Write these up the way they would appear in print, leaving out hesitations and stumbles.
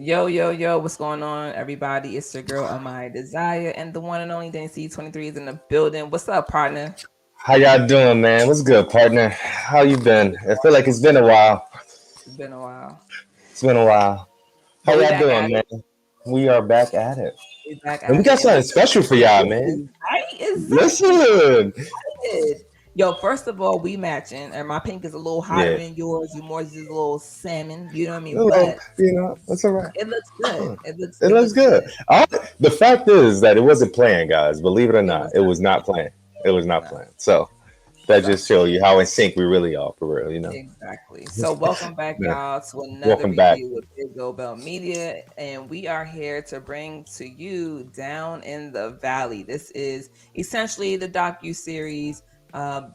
Yo, yo, yo, what's going on, everybody? It's your girl, Amaya Desire, and the one and only Dancy 23 is in the building. What's up, partner? How y'all doing, man? What's good, partner? How you been? I feel like it's been a while. It's been a while. It's been a while. How But we y'all back doing, at it. man? We are back at it. We back And we at got it. And something this special for y'all, man. right? Exactly. Listen. Excited. Yo, first of all, we matching, and my pink is a little hotter Yeah. than yours. You more just a little salmon. You know what I mean? Hello. But That's all right. it looks good. Huh. It looks It it looks looks good. good. The fact is that it wasn't planned, guys. Believe it or It not, was it was not planned. It was not not. planned. So that So just show you how in sync we really are, for real. exactly. So welcome back, Yeah. y'all, to another Welcome back. review with Big Go Bell Media, and we are here to bring to you Down in the Valley. This is essentially the docu series of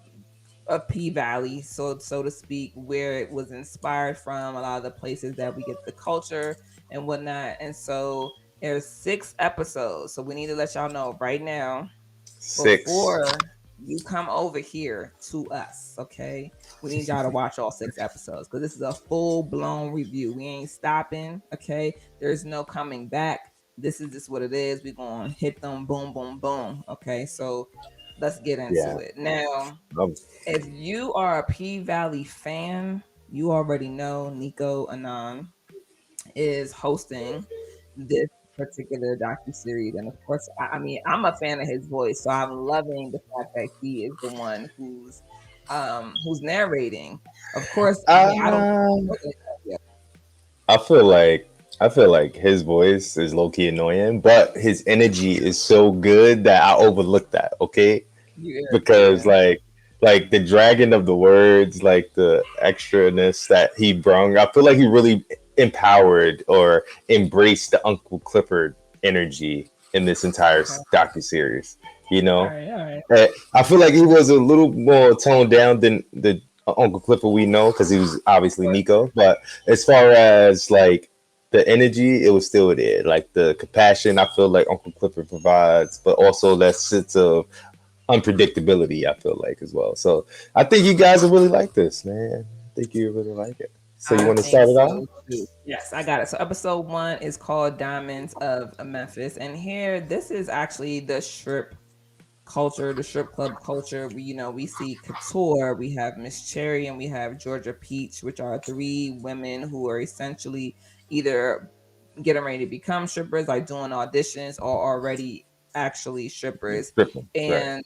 P Valley, so to speak, where it was inspired from a lot of the places that we get the culture and whatnot. And so there's 6 episodes. So we need to let y'all know right now Six. before you come over here to us, okay? We need y'all to watch all 6 episodes because this is a full blown review. We ain't stopping, okay? There's no coming back. This is just what it is. We're gonna hit them boom, boom, boom. Okay, so let's get into Yeah. it. Now, Um, if you are a P Valley fan, you already know Nicco Annan is hosting this particular docu series, and of course, I mean, I'm a fan of his voice, so I'm loving the fact that he is the one who's narrating. Of course, I mean, I don't. uh, Okay, yeah, I feel like I feel like his voice is low key annoying, but his energy is so good that I overlook that. Okay, because yeah. like the dragon of the words, like the extraness that he brung, I feel like he really empowered or embraced the Uncle Clifford energy in this entire Okay, docu series. You all know, right, all right. I feel like he was a little more toned down than the Uncle Clifford we know because he was Of obviously course, Nico. But as far as like the energy, it was still there. Like the compassion, I feel like Uncle Clifford provides, but also that sense of unpredictability. I feel like as well. So I think you guys will really like this, man. I think you really like it. So you I want to think start it off? so too. Yes, I got it. So episode 1 is called Diamonds of Memphis, and here this is actually the strip culture, the strip club culture. We see Couture, we have Miss Cherry, and we have Georgia Peach, which are 3 women who are essentially either getting ready to become strippers, like doing auditions, or already actually strippers. Stripping, right? And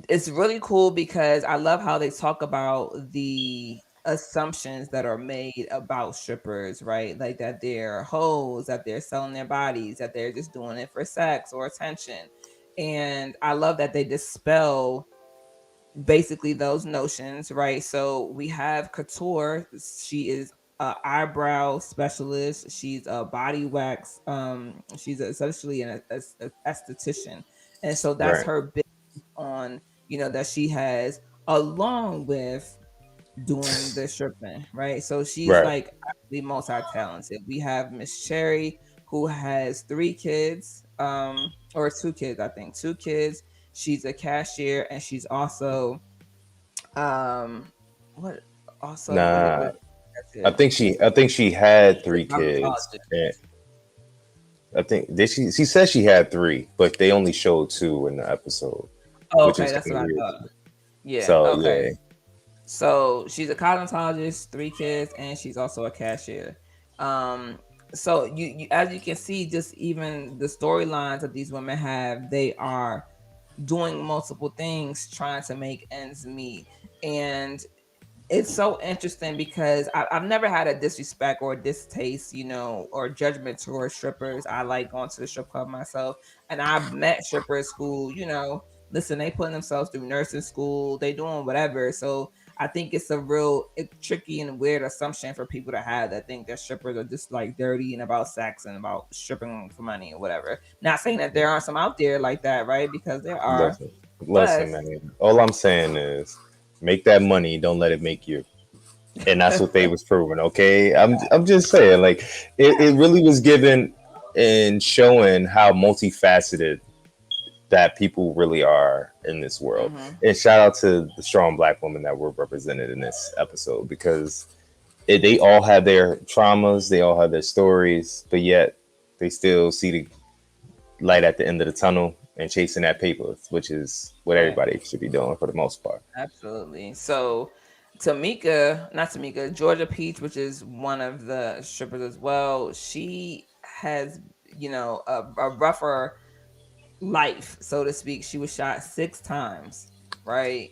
it's really cool because I love how they talk about the assumptions that are made about strippers, right? Like that they're hoes, that they're selling their bodies, that they're just doing it for sex or attention. And I love that they dispel basically those notions, right? So we have Couture. She is a eyebrow specialist. She's a body wax. She's essentially an esthetician, and so that's Right, her big on that she has along with doing the stripping, right? So she's right, like actually multi-talented. We have Miss Cherry who has 3 kids, or 2 kids, I think, 2 kids. She's a cashier and she's also um what what nah. cashier? I think she had She's three a kids. cosmetologist. And I think did she said she had three, but they only showed two in the episode, Oh, which okay, was that's kind what of I weird. thought. Yeah, So okay. yeah, So she's a cosmetologist, 3 kids, and she's also a cashier. Um, so you as you can see, just even the storylines that these women have, they are doing multiple things trying to make ends meet. And it's so interesting because I've never had a disrespect or distaste, or judgment towards strippers. I like going to the strip club myself, and I've met strippers who, listen, they putting themselves through nursing school, they doing whatever. So I think it's a real tricky and weird assumption for people to have that think that strippers are just like dirty and about sex and about stripping for money or whatever. Not saying that there aren't some out there like that, right? Because there are, listen, but listen, man. All I'm saying is make that money, don't let it make you. And that's what they was proving. Okay, I'm just saying, like it really was given and showing how multifaceted that people really are in this world. hmm And shout out to the strong black women that were represented in this episode because they all have their traumas, they all have their stories, but yet they still see the light at the end of the tunnel and chasing that paper, which is what Right. everybody should be doing for the most part. Absolutely. So Tamika, not Tamika, Georgia Peach, which is one of the strippers as well, she has, a rougher life, so to speak. She was shot 6 times, right?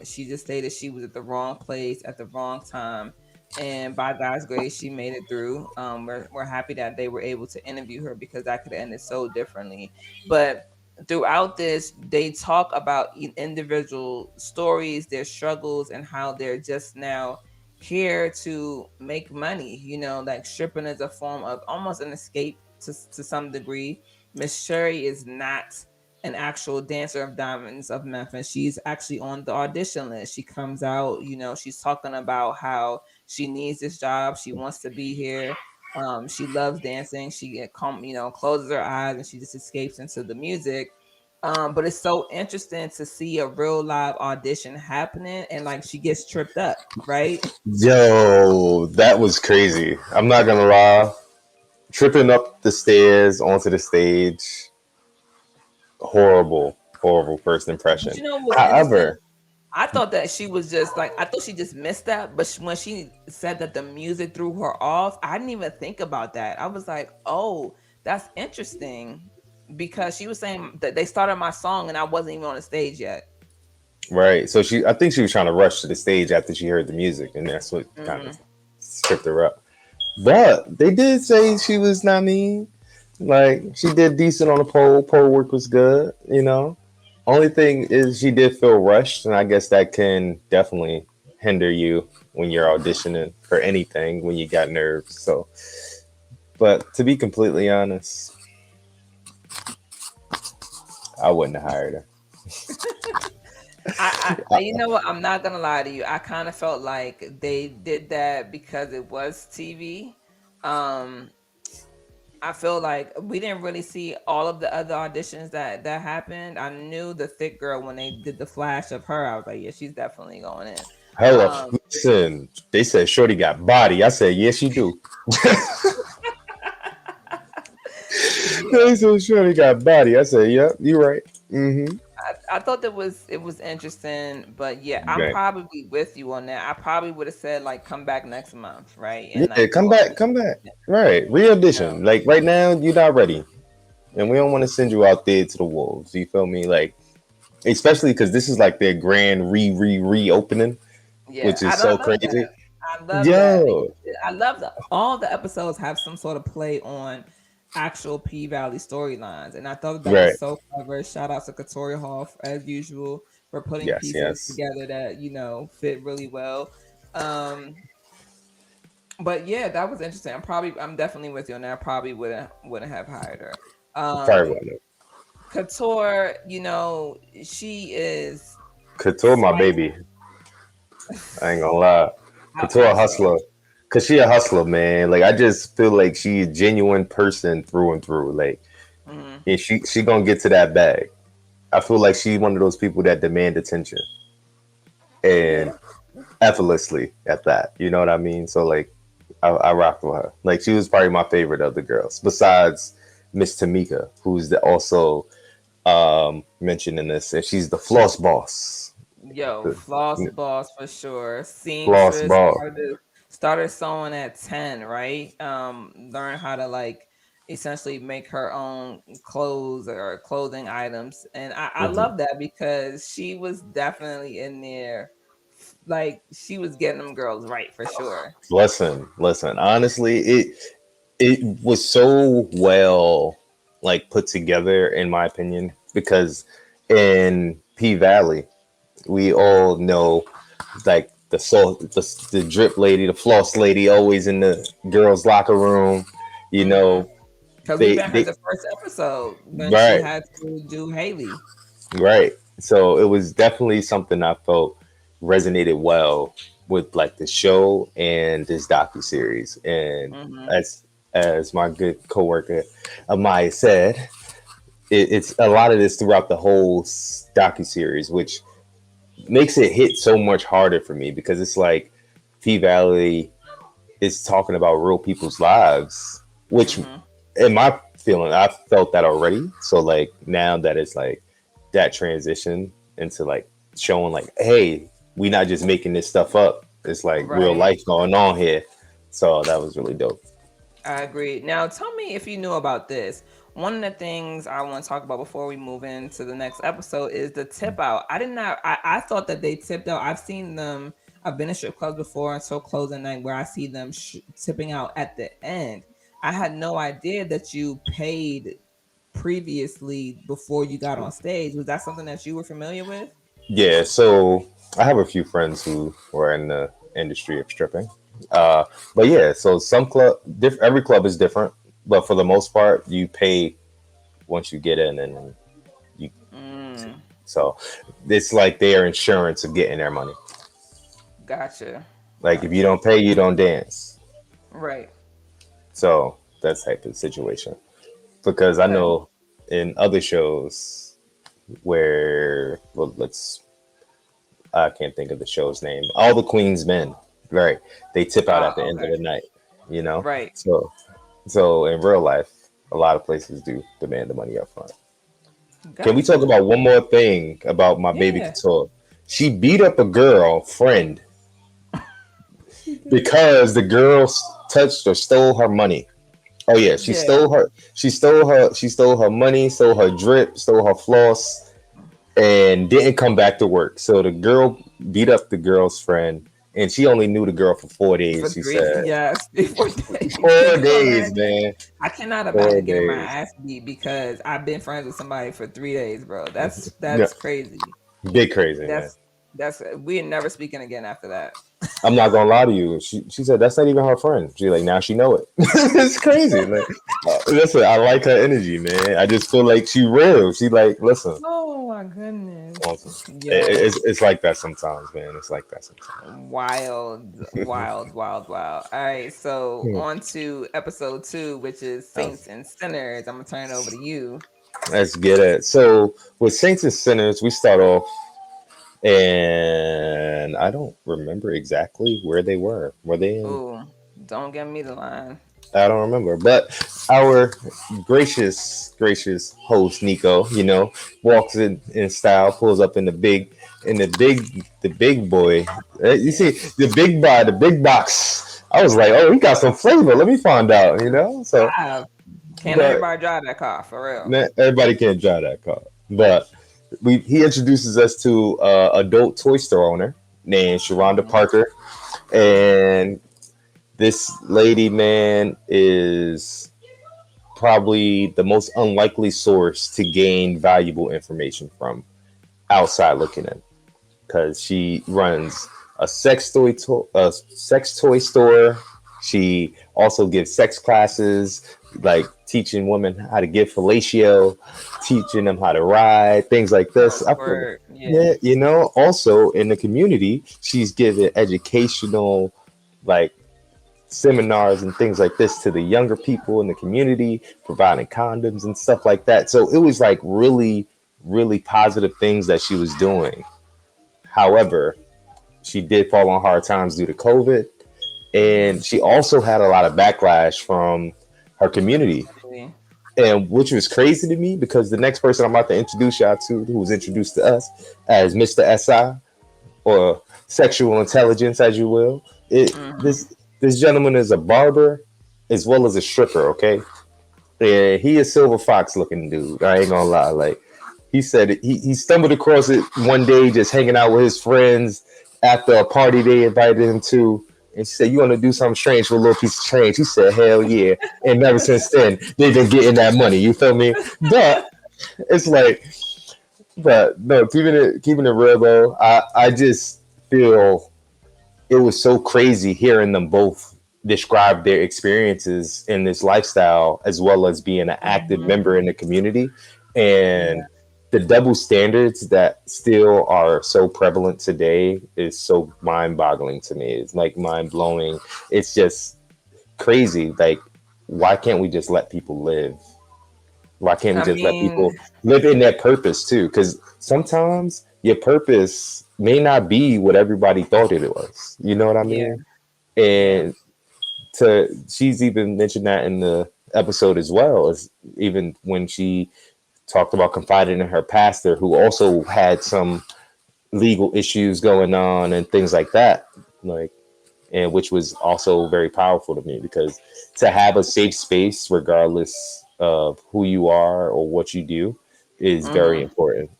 She just stated she was at the wrong place at the wrong time. And by God's grace, she made it through. We're happy that they were able to interview her because that could have ended so differently. But throughout this, they talk about individual stories, their struggles, and how they're just now here to make money. Like stripping is a form of almost an escape to some degree. Miss Sherry is not an actual dancer of Diamonds of Memphis. She's actually on the audition list. She comes out, she's talking about how she needs this job. She wants to be here. She loves dancing. Closes her eyes and she just escapes into the music. But it's so interesting to see a real live audition happening and like she gets tripped up, right? Yo, that was crazy. I'm not gonna lie. Tripping up the stairs onto the stage, horrible, horrible first But impression. you know what's interesting? However, I thought that she was just like I thought she just missed that, but when she said that the music threw her off, I didn't even think about that. I was like, "Oh, that's interesting," because she was saying that they started my song and I wasn't even on the stage yet. right. So I think she was trying to rush to the stage after she heard the music, and that's what kind of Hmm. tripped her up. But they did say she was not mean. Like she did decent on the pole. Pole work was good, you know. Only thing is she did feel rushed, and I guess that can definitely hinder you when you're auditioning for anything when you got nerves. So, but to be completely honest, I wouldn't have hired her. You know what? I'm not gonna lie to you. I kind of felt like they did that because it was TV. Um, I feel like we didn't really see all of the other auditions that happened. I knew the thick girl when they did the flash of her. I was like, yeah, she's definitely going in. Hello, Um, listen. They said Shorty got body. I said yes, you do. yeah, They said Shorty got body. I said yep, you're right. Mm-hmm. I thought that it was interesting, but yeah, I'm Right. probably with you on that. I probably would have said like come back next month, right, and Yeah, like do come all back, this. come back. Right, re-audition. Like right now, you're not ready, and we don't want to send you out there to the wolves. You feel me? Like especially because this is like their grand reopening, Yeah, which is so love that. crazy. I love that because Yo, I love that all the episodes have some sort of play on actual P Valley storylines, and I thought that right. was so clever. Shout out to Katori Hoff as usual for putting Yes, pieces yes. together that fit really well. Um, but yeah, that was interesting. I'm definitely with you on that. I probably wouldn't have hired her. Probably Um, wouldn't. Couture, she is Couture, my spicy. baby. I ain't gonna lie. Couture How a so? hustler. Cause she a hustler, man. Like I just feel like she a genuine person through and through. Like, Hmm. and she gonna get to that bag. I feel like she's one of those people that demand attention and Yeah. effortlessly at that. You know what I mean? So like, I rock with her. Like she was probably my favorite of the girls, besides Miss Tamika, who's also mentioned in this, and she's the floss boss. Yo, The floss boss for sure. floss Seamstress boss. started sewing at 10, right? Learn how to like essentially make her own clothes or clothing items. And I Mhm. love that because she was definitely in there like she was getting them girls right for sure. Listen, listen. Honestly, it was so well like put together in my opinion because in P Valley we all know like the drip lady, the floss lady, always in the girls' locker room. You Mm-hmm. know, Because we they even heard they the first episode when she right, had to do Haley. right. So it was definitely something I felt resonated well with like the show and this docu series. And Mm-hmm. as my good coworker Amaya said, it's a lot of this throughout the whole docu series, which makes it hit so much harder for me because it's like P Valley. it's talking about real people's lives, which Mm-hmm. in my feeling, I felt that already. So like now that it's like that transition into like showing like, hey, we not just making this stuff up. It's like real Right. life going on here. So that was really dope. I agree. Now, tell me if you knew about this. One of the things I want to talk about before we move into the next episode is the tip out. I did not. I thought that they tipped out. I've seen them. I've been in strip clubs before until closing night where I see them tipping out at the end. I had no idea that you paid previously before you got on stage. Was that something that you were familiar with? Yeah, so I have a few friends who were in the industry of stripping. Uh, but yeah, so some every club is different, but for the most part, you pay once you get in, and you Mm, so it's like their insurance of getting their money. gotcha. Like if you Gotcha. don't pay, you don't dance. Right. So that type of situation. Because I Okay. know in other shows where, well, let's I can't think of the show's name. All the Queen's Men, right? They tip out at the end of Okay. the night, you know. Right. So in real life, a lot of places do demand the money up front. Can we talk Gotcha. about one more thing about my baby Yeah. couture? She beat up a girl friend She did. because the girl touched or stole her money. Oh yeah, Yeah. she stole her money, stole her drip, stole her floss, and didn't come back to work. So the girl beat up the girl's friend, and she only knew the girl for 4 days. For She three, said yes, 4 days. Can four you days, imagine? man, I cannot four imagine getting my days. ass beat because I've been friends with somebody for 3 days, bro. That's Yeah, that's crazy. big crazy, man. That's we're never speaking again after that. I'm not gonna lie to you. She said that's not even her friend. She like now she know it. It's crazy. Like listen, I like her energy, man. I just feel like she real. She like listen. Oh my goodness. Awesome. Yo, It's like that sometimes, man. It's like that sometimes. wild, wild, wild, wild. All right, so Hmm. on to episode 2, which is Oh, Saints and Sinners. I'm gonna turn it over to you. let's get it. So with Saints and Sinners, we start off, and I don't remember exactly where they were. Were they in? Oh, don't give me the line. I don't remember. But our gracious host Nico, walks in style, pulls up in the big boy. You see Yes. the big box. I was like, oh, he got some flavor. Let me find out. So, Wow. Can't but everybody drive that car for real? man, everybody can't drive that car. But he introduces us to adult toy store owner named Sharonda Mhm. Parker, and this lady, man, is probably the most unlikely source to gain valuable information from outside looking in, because she runs a sex toy store. She also gives sex classes, like teaching women how to give fellatio, teaching them how to ride, things like this. Oh, I feel, word. Yeah. yeah, also in the community, she's giving educational, like seminars and things like this to the younger people in the community, providing condoms and stuff like that. So it was like really, really positive things that she was doing. However, she did fall on hard times due to COVID, Mm-hmm. and she also had a lot of backlash from her community. Community. And which was crazy to me because the next person I'm about to introduce y'all to, who was introduced to us as Mr. SI, or sexual intelligence, as you will. Mm-hmm. This gentleman is a barber as well as a stripper. Okay, yeah, he is Silver Fox looking dude. I ain't gonna lie. Like he said, he stumbled across it one day just hanging out with his friends after a party they invited him to. And she said, "You want to do something strange for a little piece of change?" He said, "Hell yeah!" And ever since then, they've been getting that money. You feel me? But it's like, but no, keeping it real though, I just feel it was so crazy hearing them both describe their experiences in this lifestyle as well as being an active Mm-hmm. member in the community, Yeah. and the double standards that still are so prevalent today is so mind-boggling to me. It's like mind-blowing. It's just crazy. Like, why can't we just let people live? Why can't we I just let mean, people live in their purpose too? Because sometimes your purpose may not be what everybody thought it was. You know what I yeah, mean? yeah. And to she's even mentioned that in the episode as well, as even when she talked about confiding in her pastor, who also had some legal issues going on and things like that, like, and which was also very powerful to me, because to have a safe space regardless of who you are or what you do is very Mm-hmm. important,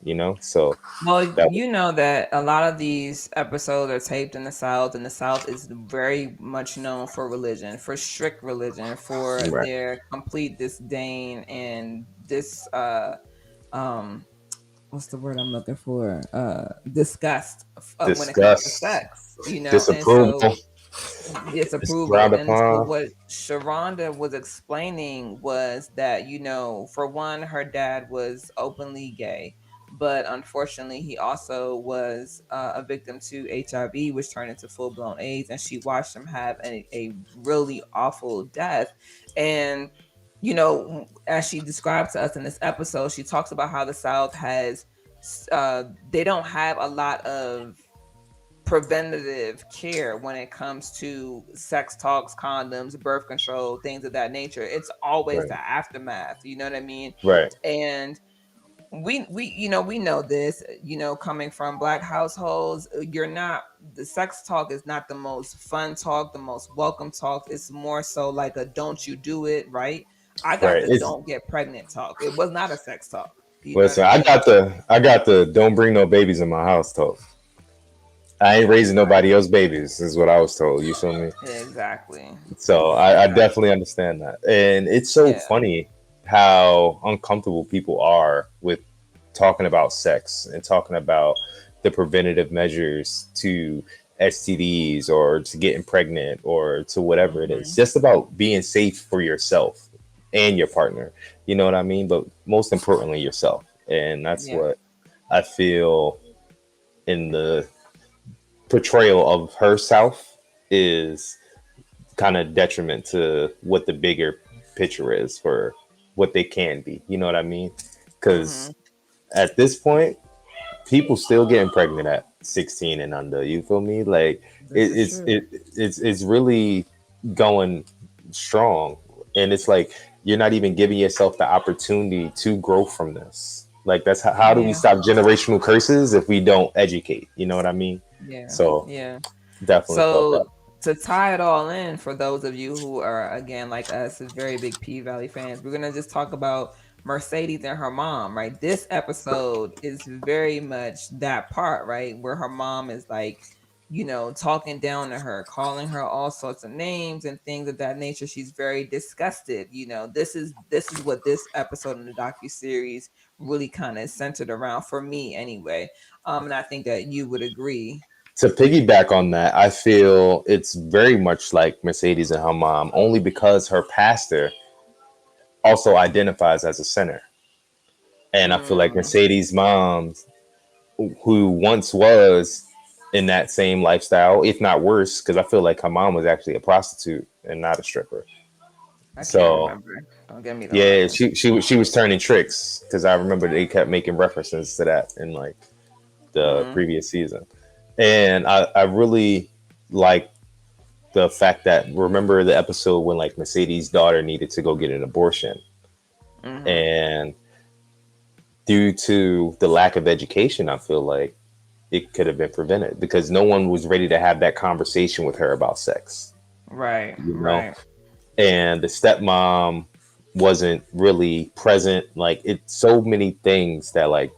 so Well, that you know that a lot of these episodes are taped in the South, and the South is very much known for religion, for strict religion, for right, their complete disdain and um what's the word I'm looking for? Disgust when it comes to disgust, sex, you know, and disapproval, so disapproval. frowned And so upon. what Sharonda was explaining was that, for one, her dad was openly gay, but unfortunately he also was a victim to HIV, which turned into full-blown AIDS, and she watched him have a really awful death. And as she described to us in this episode, she talks about how the South has they don't have a lot of preventative care when it comes to sex talks, condoms, birth control, things of that nature. It's always Right, the aftermath, you know what I mean? right, And we know this, coming from black households, you're not the sex talk is not the most fun talk, the most welcome talk. It's more so like a don't you do it, right? I got right. the It's don't get pregnant talk. It was not a sex talk. You know what Listen, I I mean? got the don't bring no babies in my house talk. I ain't raising Right. nobody else babies, is what I was told. You feel me? Exactly. So I definitely Exactly. understand that. And it's so Yeah. funny how uncomfortable people are with talking about sex and talking about the preventative measures to STDs or to getting pregnant or to whatever it is. Hmm. Just about being safe for yourself and your partner. You know what I mean? But most importantly, yourself. And that's Yeah. what I feel in the portrayal of herself is kind of detriment to what the bigger picture is for what they can be. You know what I mean? Hmm. Because at this point, people still getting pregnant at 16 and under. You feel me? Like This it, is it's true. it, it's really going strong, and it's like you're not even giving yourself the opportunity to grow from this. Like that's how do we Yeah. stop generational curses if we don't educate? You know what I mean? Yeah. So Yeah. definitely felt that. So to tie it all in, for those of you who are again like us, very big P Valley fans, we're gonna just talk about Mercedes and her mom, right? This episode is very much that part, right, where her mom is like, talking down to her, calling her all sorts of names and things of that nature. She's very disgusted. This is what this episode in the docu series really kind of centered around for me, anyway. And I think that you would agree. To piggyback on that, I feel it's very much like Mercedes and her mom, only because her pastor also identifies as a sinner. And I feel like Mm. Mercedes' mom, who once was in that same lifestyle, if not worse, because I feel like her mom was actually a prostitute and not a stripper. I can't So remember. Don't get me to yeah, lying. she was turning tricks, because I remember they kept making references to that in like the Mhm. previous season, and I really like the fact that, remember the episode when like Mercedes' daughter needed to go get an abortion, Mhm. and due to the lack of education, I feel like it could have been prevented because no one was ready to have that conversation with her about sex, Right. you know? Right. And the stepmom wasn't really present. Like, it's so many things that like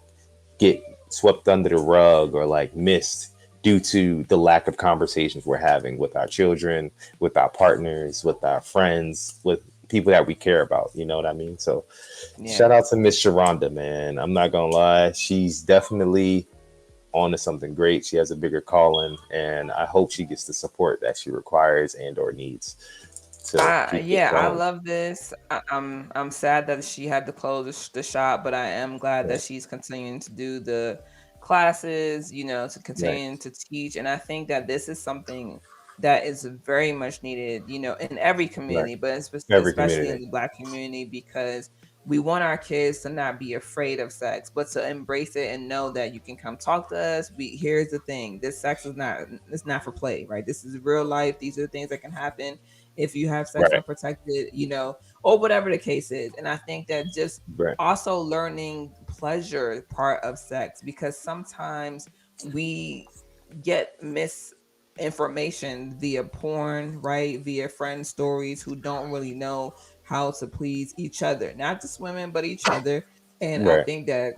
get swept under the rug or like missed due to the lack of conversations we're having with our children, with our partners, with our friends, with people that we care about. You know what I mean? So shout Yeah. out to Miss Sharonda, man. I'm not gonna lie, she's definitely on to something great. She has a bigger calling, and I hope she gets the support that she requires and or needs to keep this I going. love this. I'm sad that she had to close the shop, but I am glad that Right, she's continuing to do the classes, to right, continue to teach. And I think that this is something that is very much needed, in every right. community, but Every especially in community. the Black community, because we want our kids to not be afraid of sex, but to embrace it and know that you can come talk to us. Here's the thing: this sex is not, it's not for play, right? This is real life. These are the things that can happen if you have sex Right. unprotected, or whatever the case is. And I think that just Right. also learning pleasure part of sex, because sometimes we get misinformation via porn, right? Via friend stories who don't really know how to please each other, not just women, but each other. And I Right. think that,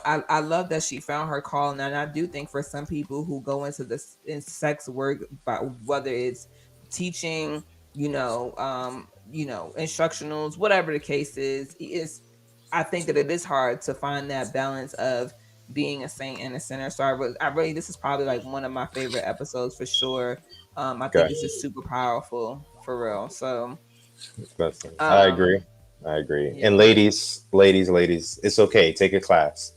I love that she found her call. And I do think for some people who go into this in sex work, but whether it's teaching, instructionals, whatever the case is I think that it is hard to find that balance of being a saint and a sinner. So I really, this is probably like one of my favorite episodes for sure. I think Okay. it's just super powerful for real. So, Listen, I um, agree. I agree. And yeah. ladies, it's okay. Take a class.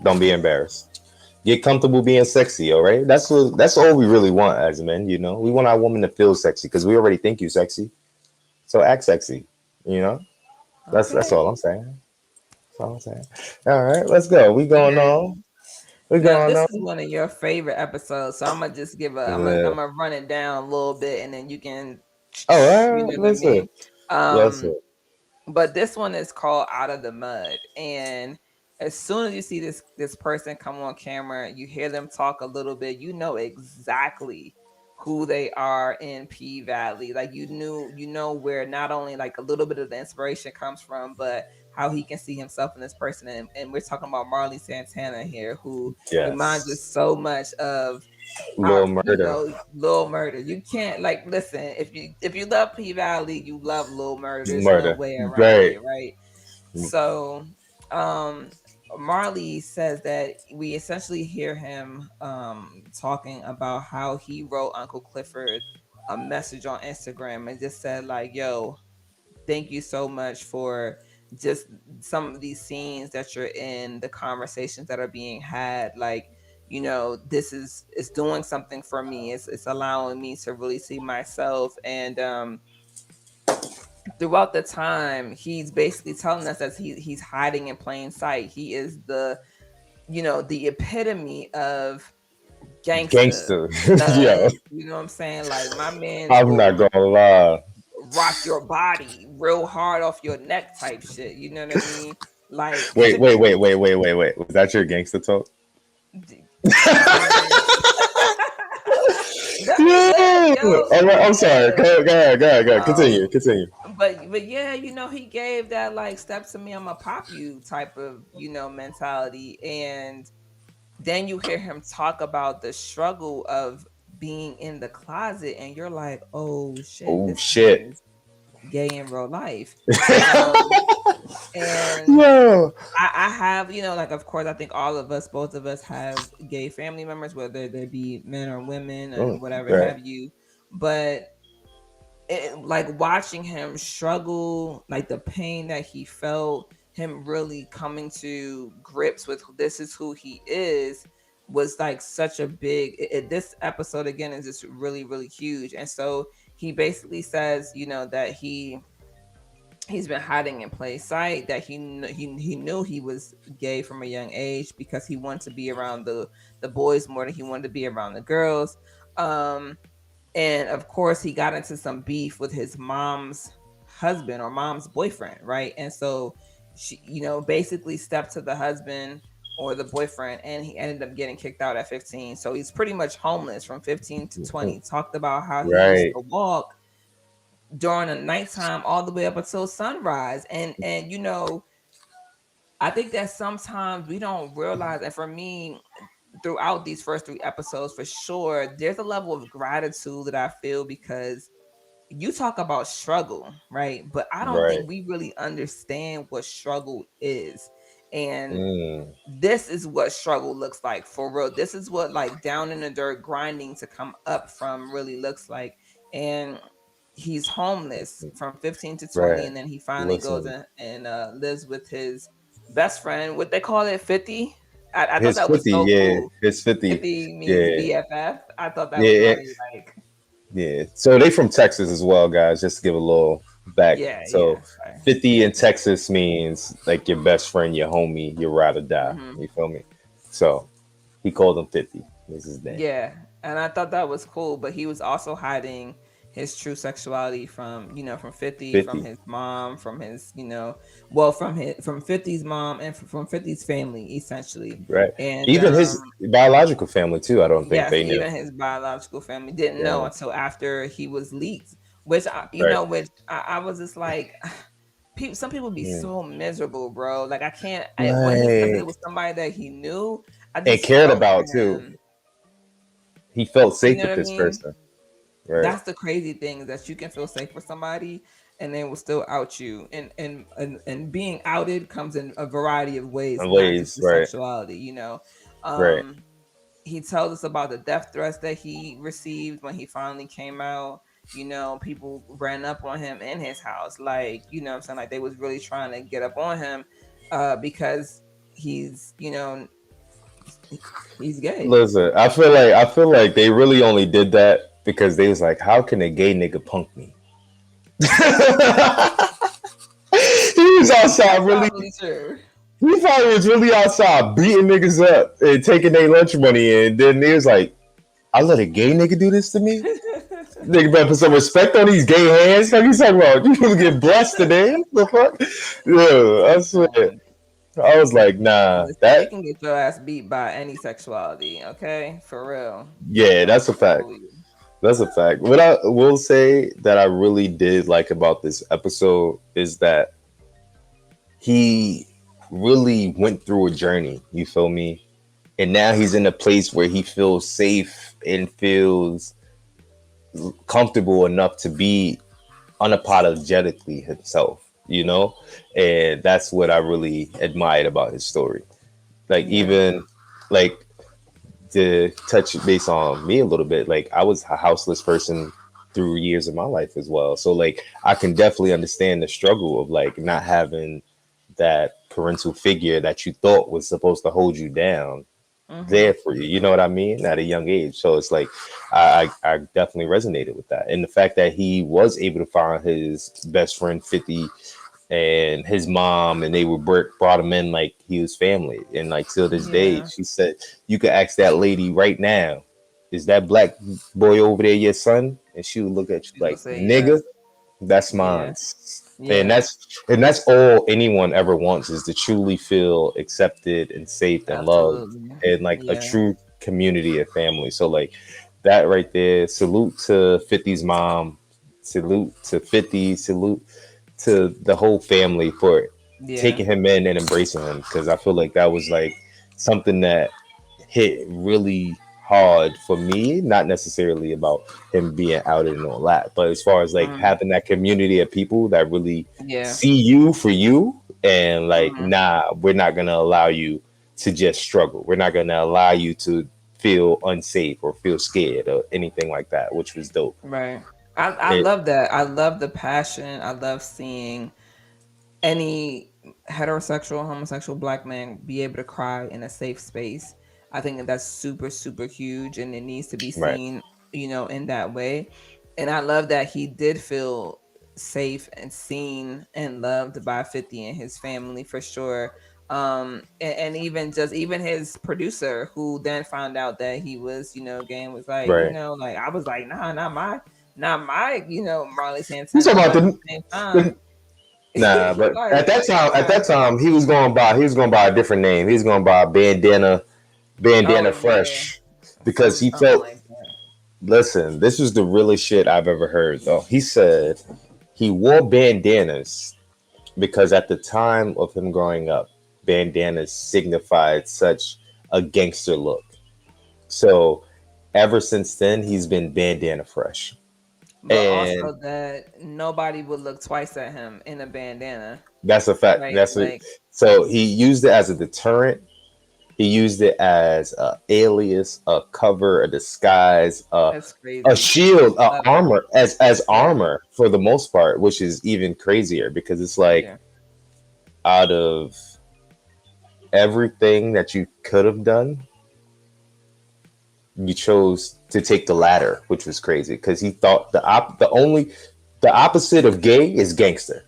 Don't be embarrassed. Get comfortable being sexy, all right? That's all we really want as men, you know. We want our woman to feel sexy because we already think you sexy. So act sexy, you know. That's all I'm Okay. saying. That's all I'm saying. All right, let's go. We going Yeah. on. We Now going this on. is one of your favorite episodes, so I'm gonna just Yeah. I'm gonna run it down a little bit, and then you can, Oh, all you right. know what I Listen. mean. Listen. But this one is called Out of the Mud. And as soon as you see this person come on camera, you hear them talk a little bit, you know exactly who they are in P Valley. Like you know where not only like a little bit of the inspiration comes from, but how he can see himself in this person. And we're talking about Marley Santana here, who reminds us Yes. so much of Little murder. Lil Murder. You can't, like, listen, if you love P Valley, you love Lil Murder. There's no Murder. way around Right. it, right? So, um, Marley says that we essentially hear him talking about how he wrote Uncle Clifford a message on Instagram and just said like, "Yo, thank you so much for just some of these scenes that you're in, the conversations that are being had. Like, this is it's doing something for me. It's allowing me to really see myself." And throughout the time, he's basically telling us that he's hiding in plain sight. He is the epitome of gangster Gangster. Yo, thug. You know what I'm saying? Like, my man's I'm not will gonna lie. rock your body real hard off your neck type shit. You know what I mean? Like, Wait. Was that your gangster talk? listen, that's lit, Yeah. yo. All right, I'm sorry. Yeah. Go ahead. Continue. Um, Continue. but yeah, he gave that like step to me, I'ma pop you type of mentality. And then you hear him talk about the struggle of being in the closet, and you're like, oh shit, Oh this man shit. is gay in real life. Um, and Yo. I have, like, of course, I think all of us, both of us have gay family members, whether they be men or women and whatever Right. have you. But like watching him struggle, like the pain that he felt, him really coming to grips with this is who he is, was like such a big. This episode again is just really, really huge. And so he basically says, that he's been hiding in plain sight, that he knew he was gay from a young age because he wanted to be around the boys more than he wanted to be around the girls. um and of course he got into some beef with his mom's husband or mom's boyfriend, right? And so she, basically stepped to the husband or the boyfriend, and he ended up getting kicked out at 15. So he's pretty much homeless from 15 to 20. Talked about how he used Right. to walk during the nighttime all the way up until sunrise. And I think that sometimes we don't realize, and for me, throughout these first three episodes, for sure, there's a level of gratitude that I feel, because you talk about struggle, right? But I don't Right. think we really understand what struggle is. And Mm. this is what struggle looks like for real. This is what, like, down in the dirt grinding to come up from really looks like. And he's homeless from 15 to 20, Right. and then he finally goes Listen. and lives with his best friend. What they call it, 50. I thought His that was 50, so yeah. cool. His 50. 50 means Yeah. BFF. I thought that was Yeah. really like, Yeah. So they from Texas as well, guys, just to give a little back. Yeah, So yeah. Sorry. 50 Yeah. in Texas means like your best friend, your homie, your ride or die. Hmm. You feel me? So he called him 50. This is his name. Yeah, and I thought that was cool, but he was also hiding his true sexuality from, from 50, from 50. his mom, from his, well, from 50's mom and from 50's family essentially. Right. And Even his biological family too. I don't think yes, they knew. even his biological family didn't know Yeah. until after he was leaked, which Right. I was just like, people, some people be Mm. so miserable, bro. Like I can't. When he said that it Like was somebody that he knew, I and just cared felt for about too. him. He felt You safe know with what I this mean? person. Right. That's the crazy thing, is that you can feel safe for somebody and they will still out you. And being outed comes in a variety of ways, In not just ways. the Right. sexuality. Right. Um, he tells us about the death threats that he received when he finally came out. People ran up on him in his house, like, what I'm saying, like they was really trying to get up on him, because he's, he's gay. Listen, I feel like they really only did that because they was like, how can a gay nigga punk me? He was outside That's really. probably true. He probably was really outside beating niggas up and taking their lunch money, and then he was like, "I let a gay nigga do this to me." Nigga better put some respect on these gay hands. Like you talking about, you gonna get blessed today? The fuck? Yeah, I swear. I was like, nah, Listen, you that can get your ass beat by any sexuality, okay? For real. yeah, I that's a don't fact. believe you. That's a fact. What I will say that I really did like about this episode is that he really went through a journey. You feel me? And now he's in a place where he feels safe and feels comfortable enough to be unapologetically himself, and that's what I really admired about his story. Like Yeah. even like to touch base on me a little bit, like I was a houseless person through years of my life as well, so like I can definitely understand the struggle of like not having that parental figure that you thought was supposed to hold you down Mm-hmm. there for you. You know what I mean? At a young age. So it's like I definitely resonated with that. And the fact that he was able to find his best friend 50 and his mom, and they were brought him in like he was family. And like till this day, Yeah. she said, you could ask that lady right now, is that black boy over there your son? And she would look at you She's gonna like, say nigga, yes. that's Yeah. mine. And Yeah. that's all anyone ever wants, is to truly feel accepted and safe and loved Absolutely. and like a Yeah. true community of family. So like that right there, salute to 50's mom, salute to 50, salute to the whole family for Yeah. taking him in and embracing him, because I feel like that was like something that hit really hard for me, not necessarily about him being outed and all that, but as far as like Mm. having that community of people that really Yeah. see you for you, and like, Mm. nah, we're not gonna allow you to just struggle. We're not gonna allow you to feel unsafe or feel scared or anything like that, which was dope. Right. I It, love that. I love the passion. I love seeing any heterosexual, homosexual black man be able to cry in a safe space. I think that that's super, super huge, and it needs to be right, seen, in that way. And I love that he did feel safe and seen and loved by 50 and his family for sure. And even his producer, who then found out that he was, gay, and was like, right. like I was like, nah, not my, Marley You Santana, talking but about at the same time, the nah, but like, at yeah. that time, he was going by a different name. He was going by Oh bandana yeah, fresh, because he something felt. like that. Listen, this was the realest shit I've ever heard. Though he said he wore bandanas because at the time of him growing up, bandanas signified such a gangster look. So ever since then, he's been bandana fresh, But and also that nobody would look twice at him in a bandana, that's a fact. right? That's it. Like So he used it as a deterrent. He used it as a alias, a cover, a disguise, that's a crazy. shield, a Love it. armor, as Yeah, armor for the most part, which is even crazier because it's like yeah, out of everything that you could have done, you chose to take the latter, which was crazy because he thought the only the opposite of gay is gangster,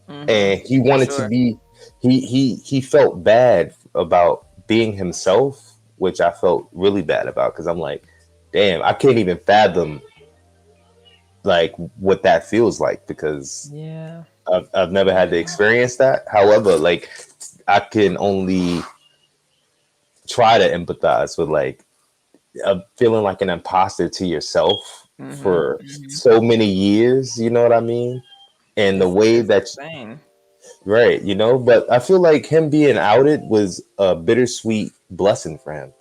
and he For wanted to sure. be. He felt bad about being himself, which I felt really bad about because I'm like, damn, I can't even fathom like what that feels like because Yeah. I've never had to Yeah. experience that. However, like I can only try to empathize with like feeling like an imposter to yourself for Hmm. so many years. You know what I mean? And the way It's that insane. right, you know, but I feel like him being outed was a bittersweet blessing for him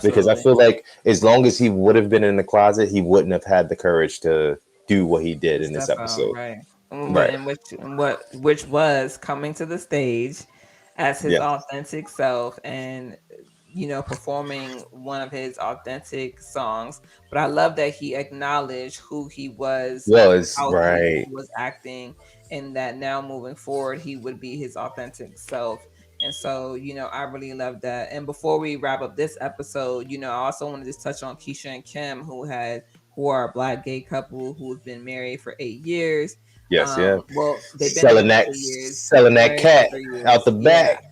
because I Absolutely. feel like as long as he would have been in the closet, he wouldn't have had the courage to do what he did To in this step out, episode. right. Right. Which was coming to the stage as his Yeah. authentic self and performing one of his authentic songs. But I love that he acknowledged who he was, Was how he right. was acting, and that now moving forward he would be his authentic self. And so, I really love that. And before we wrap up this episode, I also want to just touch on Keisha and Kim, who are a black gay couple who's been married for 8 years. Yes, yeah. Well, they've been together for 8 years, Selling that married for cat three out years. the Yeah, back.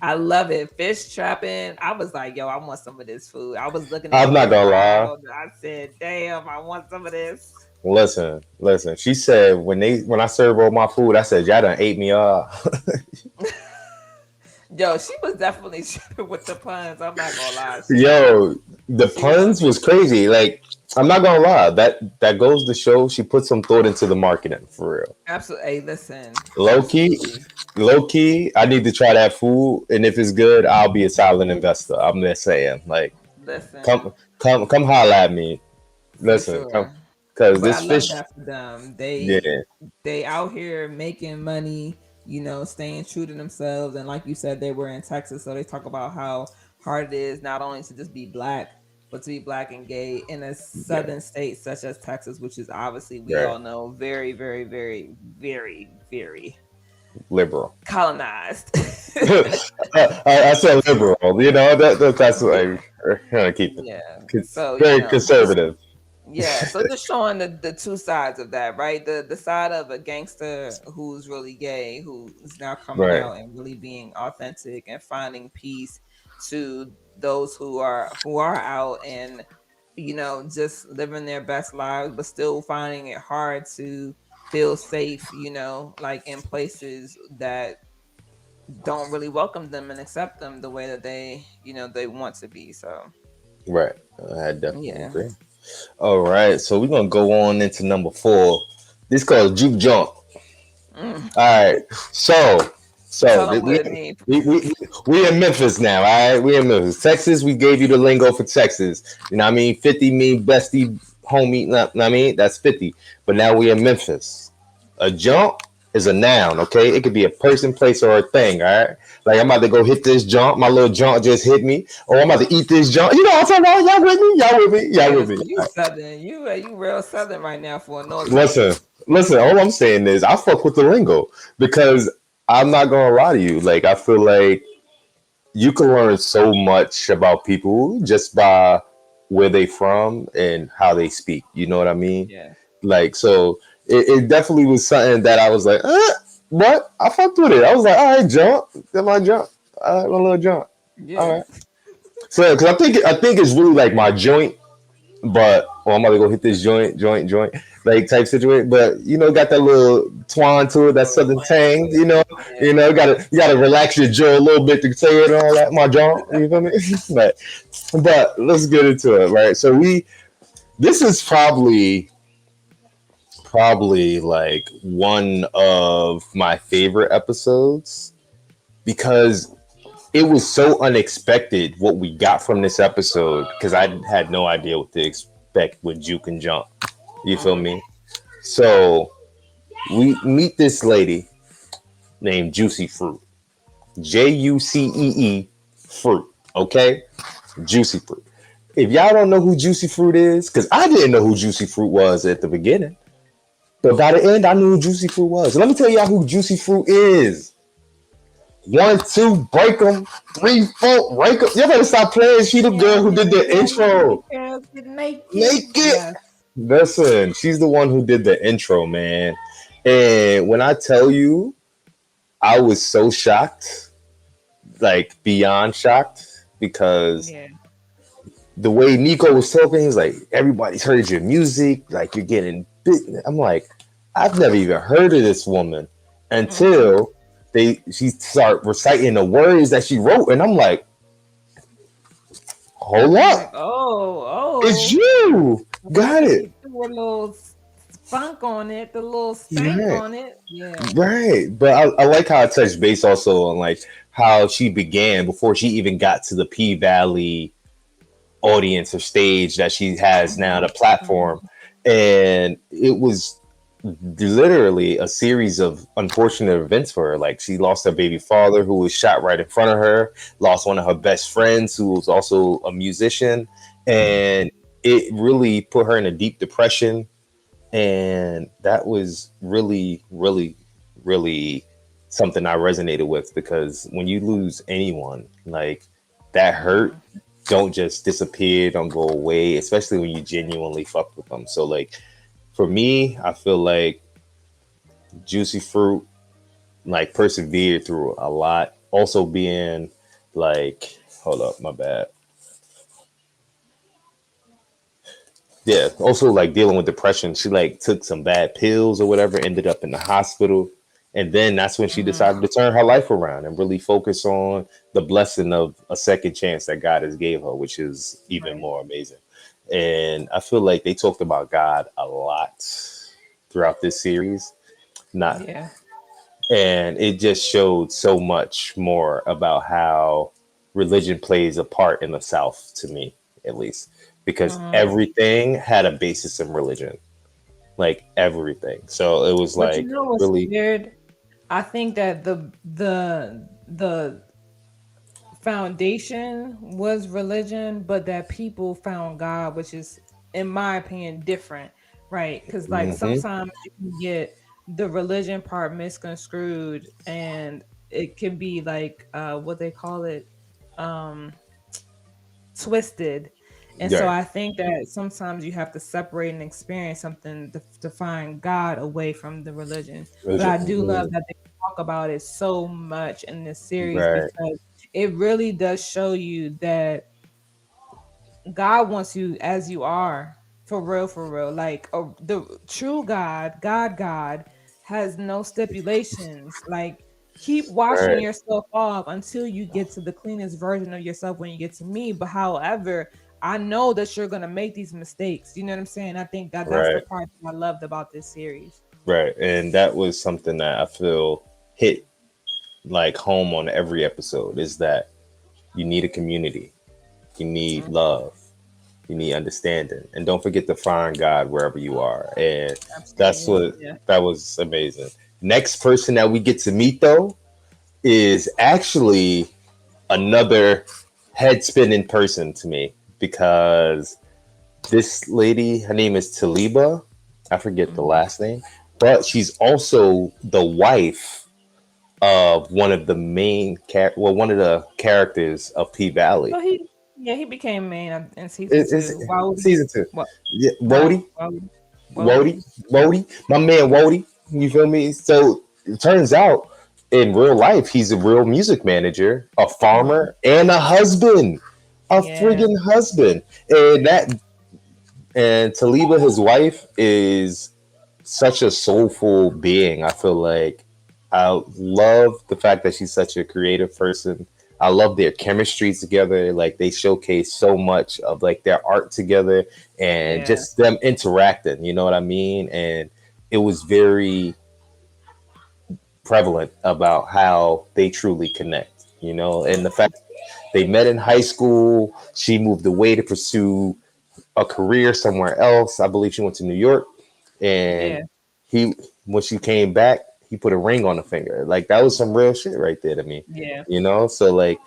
I love it. Fish trapping. I was like, yo, I want some of this food. I was looking at I'm it not for a gonna lie. while. I said, damn, I want some of this. Listen, listen. She said when I serve all my food, I said y'all done ate me up. Yo, she was definitely with the puns. I'm not gonna lie. Yo, the She was puns was crazy. Like I'm not gonna lie, that goes to show she put some thought into the marketing for real. absolutely. Hey, listen, Low key, absolutely. low key. I need to try that food, and if it's good, I'll be a silent investor. I'm just saying, like, Listen, come holla at me. for Listen, come, sure. cause But I this love fish, that for them. yeah, They out here making money, staying true to themselves. And like you said, they were in Texas, so they talk about how hard it is not only to just be black, but to be black and gay in a yeah, southern state such as Texas, which is obviously we right, all know very, very, very, very, very liberal. colonized. I said liberal. You know that's what Yeah, I'm gonna keep it. yeah. It's So very just conservative. yeah, so just showing the two sides of that, right? The side of a gangster who's really gay, who's now coming Right, out and really being authentic and finding peace, to those who are out and just living their best lives, but still finding it hard to feel safe, like in places that don't really welcome them and accept them the way that they want to be. So right. I definitely yeah. agree. All right, so we're gonna go on into number 4. This called Juke Jump. Mm. All right, so so Tell them th- what it means. we we we in Memphis now. All right, we in Memphis, Texas. We gave you the lingo for Texas. You know what I mean? 50 mean bestie, homie. Know what I mean? That's 50. But now we in Memphis. A jump is a noun. Okay, it could be a person, place, or a thing. All right. Like I'm about to go hit this jump. My little jump just hit me. Or I'm about to eat this jump. You know what I'm talking about? Y'all with me? Y'all with me? Y'all Yeah, with so me? you southern, you real southern right now for a North Listen, Texas. listen. All I'm saying is I fuck with the lingo because I'm not gonna lie to you. Like I feel like you can learn so much about people just by where they from and how they speak. You know what I mean? Yeah, Like so, it definitely was something that I was like, what? I fucked with it. I was like, all right, jump. That's my jump. All right, my little jump. All yeah, right. So, because I think it's really like my joint, but I'm about to go hit this joint, like type situation. But got that little twang to it, that little southern twang to tang. it. Yeah, You gotta relax your jaw a little bit to say it and all that. My jaw, you feel me? but let's get into it, right? So this is probably like one of my favorite episodes because it was so unexpected what we got from this episode because I had no idea what to expect with Juke and Jump. You feel mm, me? So we meet this lady named Juicy Fruit. Jucee Fruit. Okay? Juicy Fruit. If y'all don't know who Juicy Fruit is, because I didn't know who Juicy Fruit was at the beginning, but by the end, I knew who Juicy Fruit was. So let me tell y'all who Juicy Fruit is. One, two, break them. Three, four, break them. Y'all better stop playing. She the girl who did the yeah, intro. girls get naked. Naked. Yes, Listen, she's the one who did the intro, man. And when I tell you, I was so shocked, like beyond shocked, because Yeah. the way Nico was talking, he's like, everybody's heard your music, like you're getting big. I'm like, I've never even heard of this woman Mm-hmm. until she start reciting the words that she wrote, and I'm like, hold I'm like, up, it's oh, you. oh. I Got guess it. she threw a little spunk on it, the little stank Right. on it. Yeah. Right. But I like how it touched base also on like how she began before she even got to the P Valley audience or stage that she has now, Mm-hmm. the platform. Mm-hmm. And it was literally a series of unfortunate events for her. Like she lost her baby father who was shot right in front of her, lost one of her best friends who was also a musician, and it really put her in a deep depression. And that was really, really, really something I resonated with, because when you lose anyone, like that hurt Mm-hmm. don't just disappear, don't go away, especially when you genuinely fuck with them. So like for me, I feel like Juicy Fruit like persevered through a lot. Also being like, hold up, my bad. Yeah, also like dealing with depression. She like took some bad pills or whatever, ended up in the hospital. And then that's when she Mm-hmm. decided to turn her life around and really focus on the blessing of a second chance that God has gave her, which is even Right. more amazing. And I feel like they talked about God a lot throughout this series. Not Yeah. And it just showed so much more about how religion plays a part in the South, to me at least, because Mm-hmm. everything had a basis in religion, like everything. So it was But you like know what's really weird? I think that the foundation was religion, but that people found God, which is, in my opinion, different, right? Because like hmm sometimes you can get the religion part misconstrued, and it can be like what they call it, um, twisted. And so yeah, I think that sometimes you have to separate and experience something to find God away from the religion. But religion. I do love that they talk about it so much in this series, Right, because it really does show you that God wants you as you are, for real, for real. Like the true God has no stipulations. Like keep washing right, yourself off until you get to the cleanest version of yourself when you get to me. But however, I know that you're gonna make these mistakes. You know what I'm saying? I think that that's the right, part that I loved about this series. right. And that was something that I feel hit like home on every episode, is that you need a community, you need Mhm. love, you need understanding, and don't forget to find God wherever you are. And that's Absolutely. what Yeah. that was amazing. Next person that we get to meet though is actually another head spinning person to me, because this lady, her name is Taliba. I forget the Hmm. last name, but she's also the wife of one of the one of the characters of P Valley. So he, yeah, he became main in season It's two. Why would he? season two. What? Yeah, Why? Wody, Why would? Wody, Wody. Wody, my man Wody. You feel me? So it turns out in real life, he's a real music manager, a Mhm. farmer, and a husband, a Yeah. friggin' husband. And Taliba, his wife, is such a soulful being. I feel like I love the fact that she's such a creative person. I love their chemistry together. Like they showcase so much of like their art together and Yeah. just them interacting. You know what I mean? And it was very prevalent about how they truly connect. You know, and the fact they met in high school. She moved away to pursue a career somewhere else. I believe she went to New York, and Yeah. he when she came back, he put a ring on the finger. Like that was some real shit right there to me. Yeah. You know, so like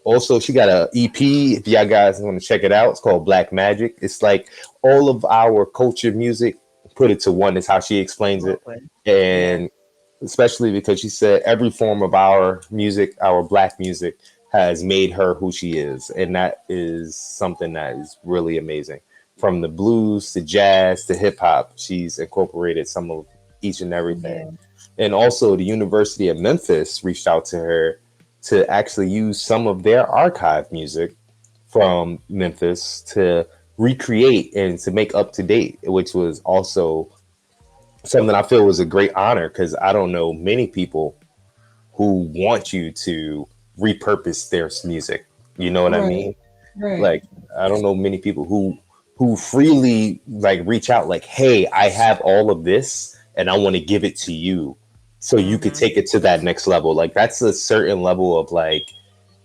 also she got a EP. If y'all guys want to check it out, it's called Black Magic. It's like all of our culture music put it to one is how she explains it, Exactly. Yeah. and especially because she said every form of our music, our black music, has made her who she is, and that is something that is really amazing. from the blues to jazz to hip hop. She's incorporated some of each and everything. Yeah. And also, the University of Memphis reached out to her to actually use some of their archive music from Memphis to recreate and to make up to date, which was also something I feel was a great honor because I don't know many people who want you to repurpose their music. You know what I Right. mean? Right. Like I don't know many people who freely like reach out like, "Hey, I have all of this and I want to give it to you so you could Mm-hmm. take it to that next level." Like that's a certain level of like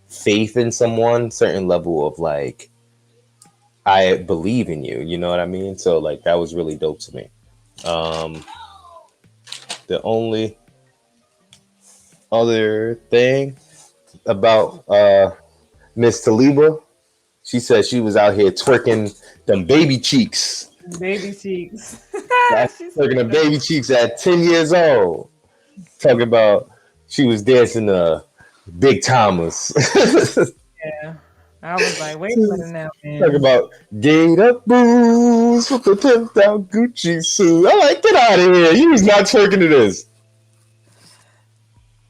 faith in someone, certain level of like I believe in you, you know what I mean? So like that was really dope to me. Um the only other thing about Miss Taliba, she said she was out here twerking them baby cheeks. Baby cheeks. She said Twerking the that. baby cheeks at 10 years old. Talking about she was dancing Big Thomas. Yeah. I was like, wait a minute now, Talking man. about Gator boots with the pimped out Gucci suit. I'm like, get out of here. You was not twerking to this.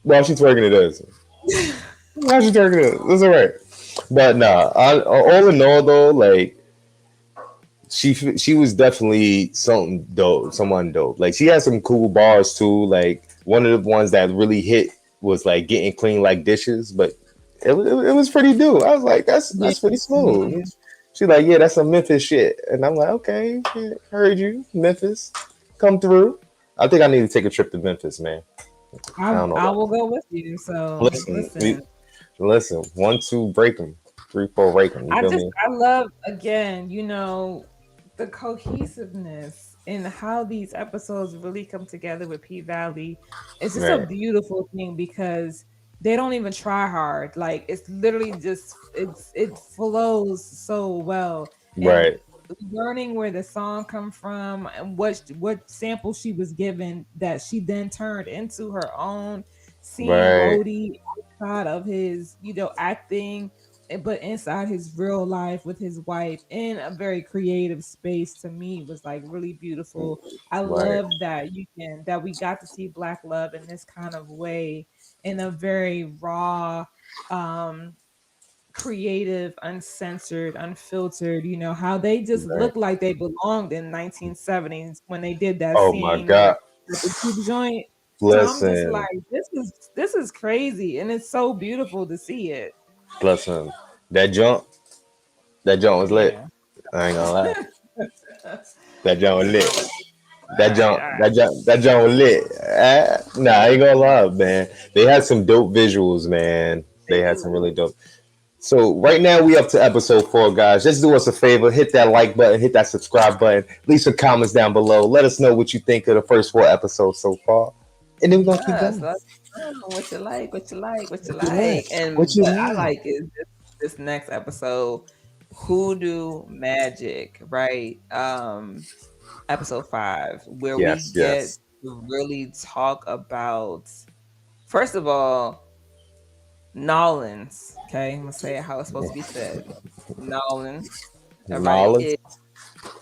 Well, she's twerking to this. Why she twerking to this? That's all right. But nah, all in all though, like she was definitely something dope, someone dope. Like she had some cool bars too. Like one of the ones that really hit was like getting clean like dishes, but it was pretty dope. I was like, Yeah. that's pretty Yeah. smooth. She like, yeah, that's some Memphis shit, and I'm like, okay, yeah, heard you, Memphis, come through. I think I need to take a trip to Memphis, man. I don't know I about. will go with you. So Listen, listen, listen, 1, 2, break them, 3, 4, break them. You feel me? I love again, the cohesiveness and how these episodes really come together with P Valley. It's just a Right, beautiful thing because they don't even try hard. Like it's literally just it flows so well. And right, learning where the song come from and what sample she was given that she then turned into her own, seeing right, Rhodey outside of his, acting, but inside his real life with his wife in a very creative space, to me was like really beautiful. I right, love that we got to see black love in this kind of way, in a very raw, um creative, uncensored, unfiltered, how they just right. looked like they belonged in 1970s when they did that Oh my scene where god! at the juke joint. So I'm just Listen, like, this is crazy, and it's so beautiful to see it. listen. That jump, that jump was lit. Yeah. I ain't gonna lie. All That jump was lit. right, all right. That jump was lit. Nah, I ain't gonna lie, man. They had some dope visuals, man. They They had some do. really dope. So right now we up to episode 4, guys. Just do us a favor, hit that like button, hit that subscribe button, leave some comments down below. Let us know what you think of the first 4 episodes so far, and then we're gonna keep Yes, going. let us know what you like, what you like, what you What you like? like. And What you what I like? like is this next episode, Hoodoo Magic, right? Episode 5, where we Yes, get yes. to really talk about, first of all, Nolans. Okay, I'm gonna say it how it's supposed to be said. Nolans, all right, Knowledge. is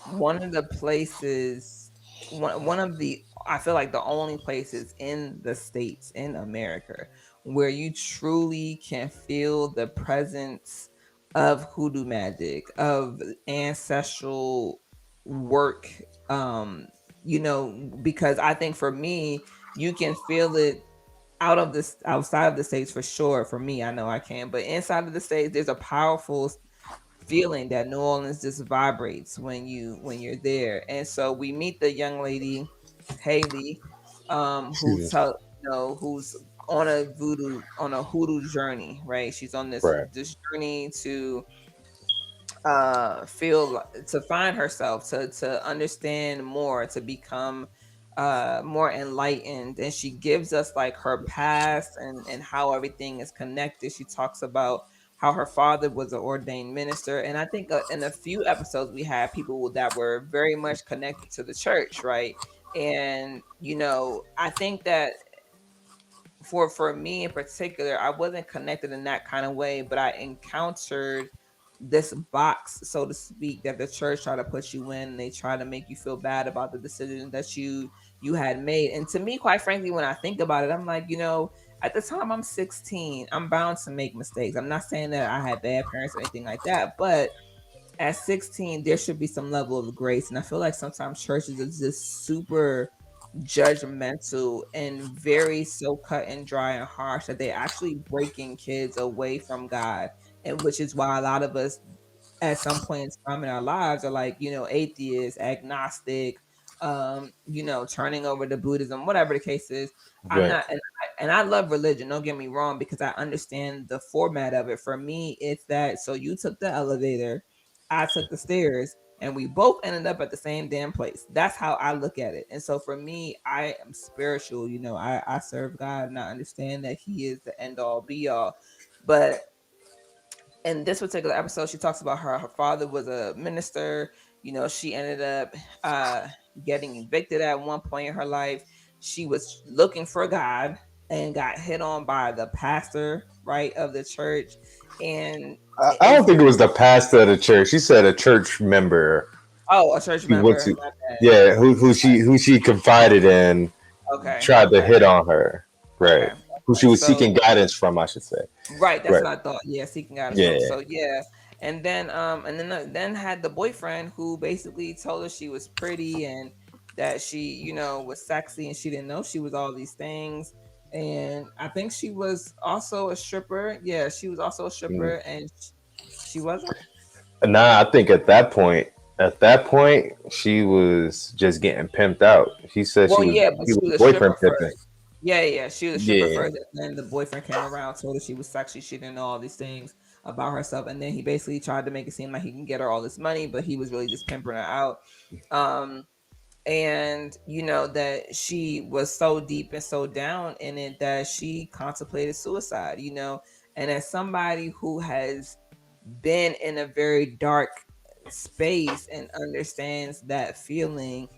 one of the places, one of the, I feel like the only places in the states in America where you truly can feel the presence of hoodoo magic, of ancestral work. Because I think for me, you can feel it outside of the states for sure. For me, I know I can, but inside of the states, there's a powerful feeling that New Orleans just vibrates when you're there. And so we meet the young lady, Haley, Excuse me. who's on a hoodoo journey, right? She's on this Right, this journey to to find herself, to understand more, to become more enlightened. And she gives us like her past and how everything is connected. She talks about how her father was an ordained minister, and I think in a few episodes we had people that were very much connected to the church, right? And I think that for me in particular, I wasn't connected in that kind of way, but I encountered this box, so to speak, that the church try to put you in. They try to make you feel bad about the decision that you had made. And to me, quite frankly, when I think about it, I'm like, at the time I'm 16, I'm bound to make mistakes. I'm not saying that I had bad parents or anything like that, but at 16 there should be some level of grace. And I feel like sometimes churches is just super judgmental and very so cut and dry and harsh that they actually breaking kids away from God. And which is why a lot of us at some point in time in our lives are like, atheist, agnostic, turning over to Buddhism, whatever the case is. I'm Right. not, and I love religion, don't get me wrong, because I understand the format of it. For me, it's that, so you took the elevator, I took the stairs, and we both ended up at the same damn place. That's how I look at it. And so for me, I am spiritual, I serve God, and I understand that He is the end all be all. But in this particular episode, she talks about her father was a minister. She ended up uh getting evicted at one point in her life. She was looking for God and got hit on by the pastor, right, of the church. And I don't it's think it was the pastor of the church. She said a church member oh, a church who went member, to, my bad. yeah, who she confided in Okay, tried to okay, hit on her, right? okay, Who she okay. was So seeking guidance from, I should say. right, that's Right. what I thought. Yeah, seeking guidance from. Yeah. So yeah, and then had the boyfriend who basically told her she was pretty and that she, was sexy, and she didn't know she was all these things. And I think she was also a stripper. Yeah, she was also a Mm. stripper, and she wasn't. Nah, I think at that point, she was just getting pimped out. She said Well, yeah, but he she was was a stripper boyfriend pimping. first. Yeah, yeah, she was a stripper Yeah. first, and then the boyfriend came around, told her she was sexy, she didn't know all these things about herself, and then he basically tried to make it seem like he can get her all this money, but he was really just pimping her out. Um, and that she was so deep and so down in it that she contemplated suicide. And as somebody who has been in a very dark space and understands that feeling,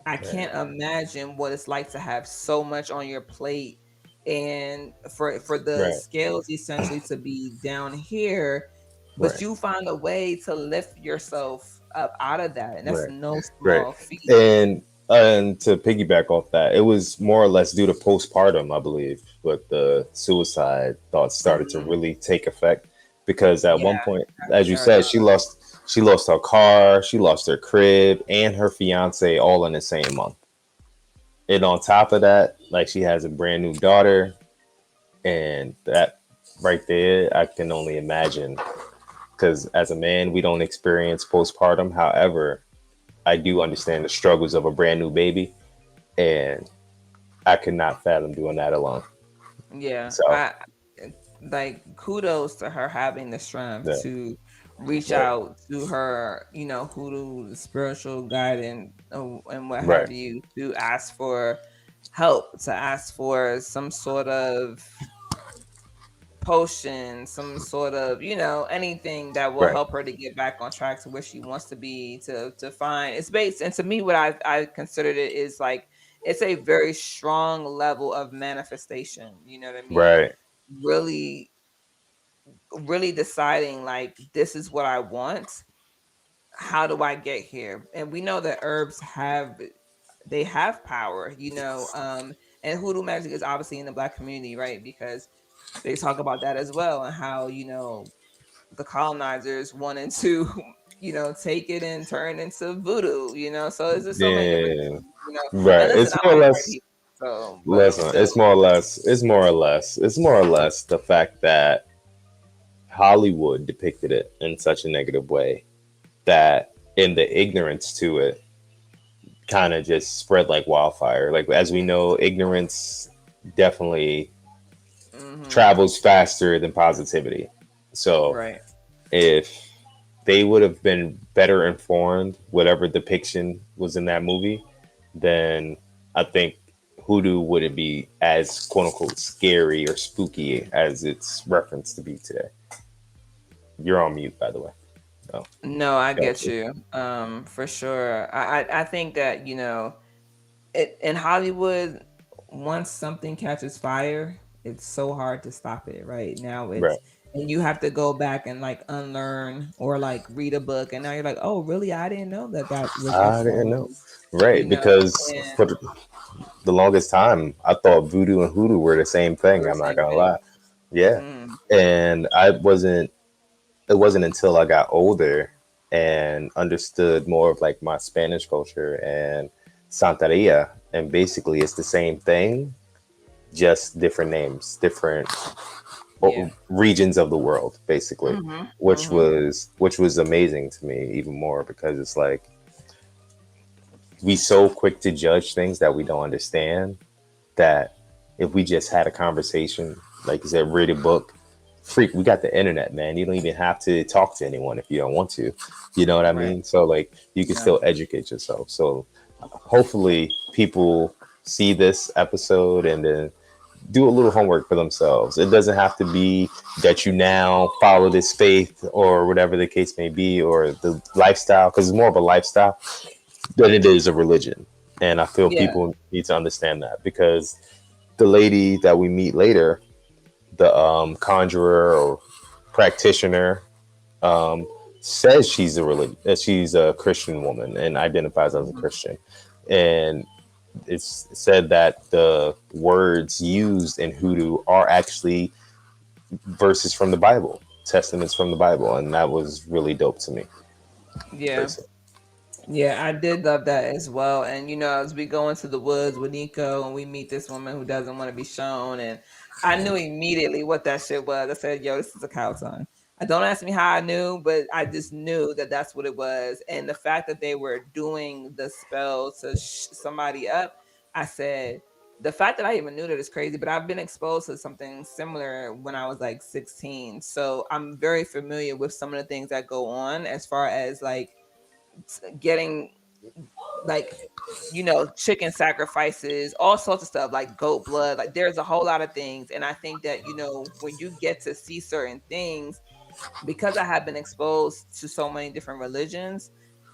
I Right. can't imagine what it's like to have so much on your plate and for the Right. scales essentially to be down here, but Right. you find a way to lift yourself up out of that, and that's Right. no Right. small feat. And to piggyback off that, it was more or less due to postpartum, I believe, but the suicide thoughts started to Hmm. really take effect because at one Yeah, point, after as she you heard said, about she lost her car, she lost her crib, and her fiance all in the same month. And on top of that, like she has a brand new daughter, and that right there, I can only imagine because as a man, we don't experience postpartum. However, I do understand the struggles of a brand new baby, and I could not fathom doing that alone. it. Yeah, So, I like kudos to her having the strength yeah, to reach right, out to her, hoodoo, the spiritual guide, and what right, have you, to ask for help, to ask for some sort of potion, some sort of, anything that will right, help her to get back on track to where she wants to be, to find it's based. And to me, what I considered it is like it's a very strong level of manifestation. You know what I mean? right, Really, really deciding like this is what I want. How do I get here? And we know that herbs have power, and hoodoo magic is obviously in the black community, right? Because they talk about that as well, and how the colonizers wanted to take it and turn into voodoo. So it's just so many different yeah, things. And right. listen, It's I more or like white less. people, so but Listen, still. it's more or less the fact that Hollywood depicted it in such a negative way that in the ignorance to it kind of just spread like wildfire. Like as we know, ignorance definitely Hmm. travels faster than positivity. So Right. if they would have been better informed, whatever depiction was in that movie, then I think Hoodoo wouldn't be as quote unquote scary or spooky as it's referenced to be today. You're on mute, by the way. Oh, No, I get gotcha. you. For sure. I think that in Hollywood, once something catches fire, it's so hard to stop it. Right now, Right, and you have to go back and like unlearn or like read a book, and now you're like, oh really, I didn't know that that was a I didn't know. form, Right, you know, because and for the longest time, I thought voodoo and hoodoo were the same thing. we're the I'm not same gonna lie. thing. Yeah, Mm, and it wasn't until I got older and understood more of like my Spanish culture and Santeria, and basically it's the same thing, just different names, different yeah. regions of the world, basically, Mm-hmm. which Mm-hmm. was amazing to me even more because it's like we so quick to judge things that we don't understand, that if we just had a conversation, like you said, read a book, freak, we got the internet, man. You don't even have to talk to anyone if you don't want to. You know what I Right. mean? So like you can Yeah. still educate yourself. So hopefully people see this episode and then do a little homework for themselves. It doesn't have to be that you now follow this faith or whatever the case may be, or the lifestyle, because it's more of a lifestyle than it is a religion. And I feel Yeah. people need to understand that, because the lady that we meet later, the conjurer or practitioner, says she's a she's a Christian woman and identifies as a Mhm. Christian, and it's said that the words used in hoodoo are actually verses from the Bible, testaments from the Bible, and that was really dope to me Yeah. personally. Yeah, I did love that as well. And as we go into the woods with Nico and we meet this woman who doesn't want to be shown, and I knew immediately what that shit was. I said, "Yo, this is a cow tongue." I don't ask me how I knew, but I just knew that that's what it was. And the fact that they were doing the spell to somebody up, I said, the fact that I even knew that is crazy. But I've been exposed to something similar when I was like 16, so I'm very familiar with some of the things that go on as far as like getting like chicken sacrifices, all sorts of stuff, like goat blood, like there's a whole lot of things. And I think that when you get to see certain things, because I have been exposed to so many different religions,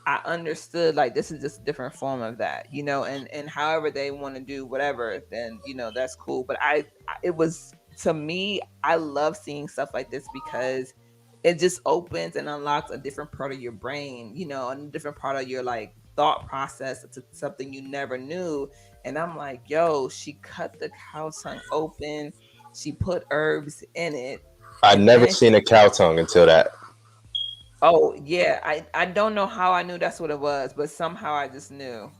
I understood like this is just a different form of that, and however they want to do whatever, then that's cool. But it was, to me, I love seeing stuff like this because it just opens and unlocks a different part of your brain, a different part of your like thought process to something you never knew. And I'm like, yo, she cut the cow tongue open, she put herbs in it, I'd and never then seen a cow tongue until that. oh yeah, I don't know how I knew that's what it was, but somehow I just knew.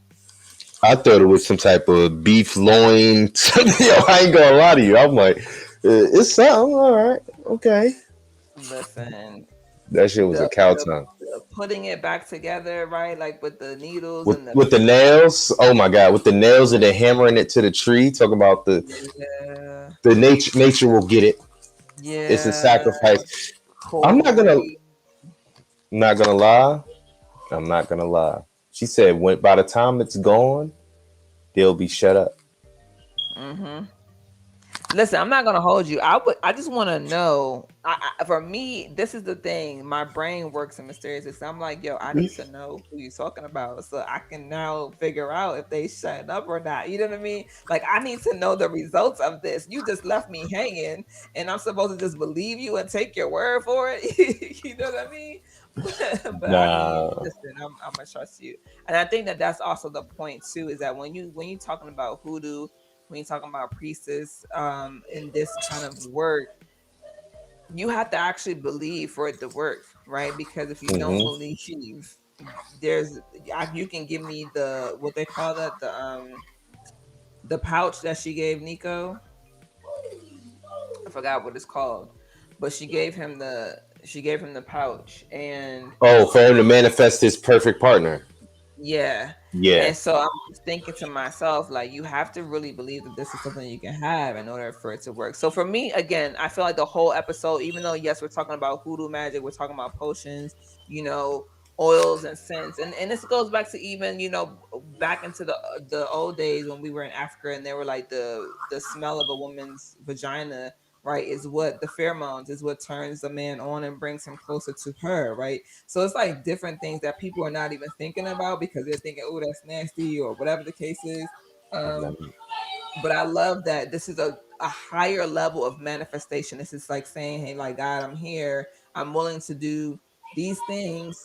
I thought it was some type of beef loin. Yo, I ain't gonna lie to you. I'm like, it's something. All right, okay. Listen, That shit was a cow the tongue putting it back together, right? Like with the needles with and the the nails. Oh my god, with the nails and then hammering it to the tree. Talking about yeah, the nature will get it. It's a yeah, sacrifice. I'm not gonna Corey. not gonna lie. I'm not gonna lie. She said, when by the time it's gone, they'll be shut up. Mm-hmm. Listen, I'm not gonna hold you. I just want to know. For me, this is the thing. My brain works in mysterious ways. I'm like, yo, I need to know who you're talking about, so I can now figure out if they shut up or not. You know what I mean? Like, I need to know the results of this. You just left me hanging, and I'm supposed to just believe you and take your word for it. You know what I mean? But I mean, Nah, listen, I'm gonna trust you, and I think that that's also the point too. Is that when you're talking about hoodoo, when you're talking about priestess, in this kind of work, you have to actually believe for it to work, right? Because if you don't hmm believe, there's you can give me the, what they call that, the pouch that she gave Nico. I forgot what it's called, but she gave him the pouch, and Oh, for him to manifest his perfect partner. yeah. Yeah, And so I'm just thinking to myself, like, you have to really believe that this is something you can have in order for it to work. So for me, again, I feel like the whole episode, even though, yes, we're talking about hoodoo magic, we're talking about potions, you know, oils and scents. And this goes back to even, back into the old days when we were in Africa, and they were like the smell of a woman's vagina, right, is what the pheromones is what turns the man on and brings him closer to her, right? So it's like different things that people are not even thinking about because they're thinking, oh, that's nasty or whatever the case is. I've Um, never. But I love that this is a higher level of manifestation. This is like saying, hey, like God, I'm here. I'm willing to do these things,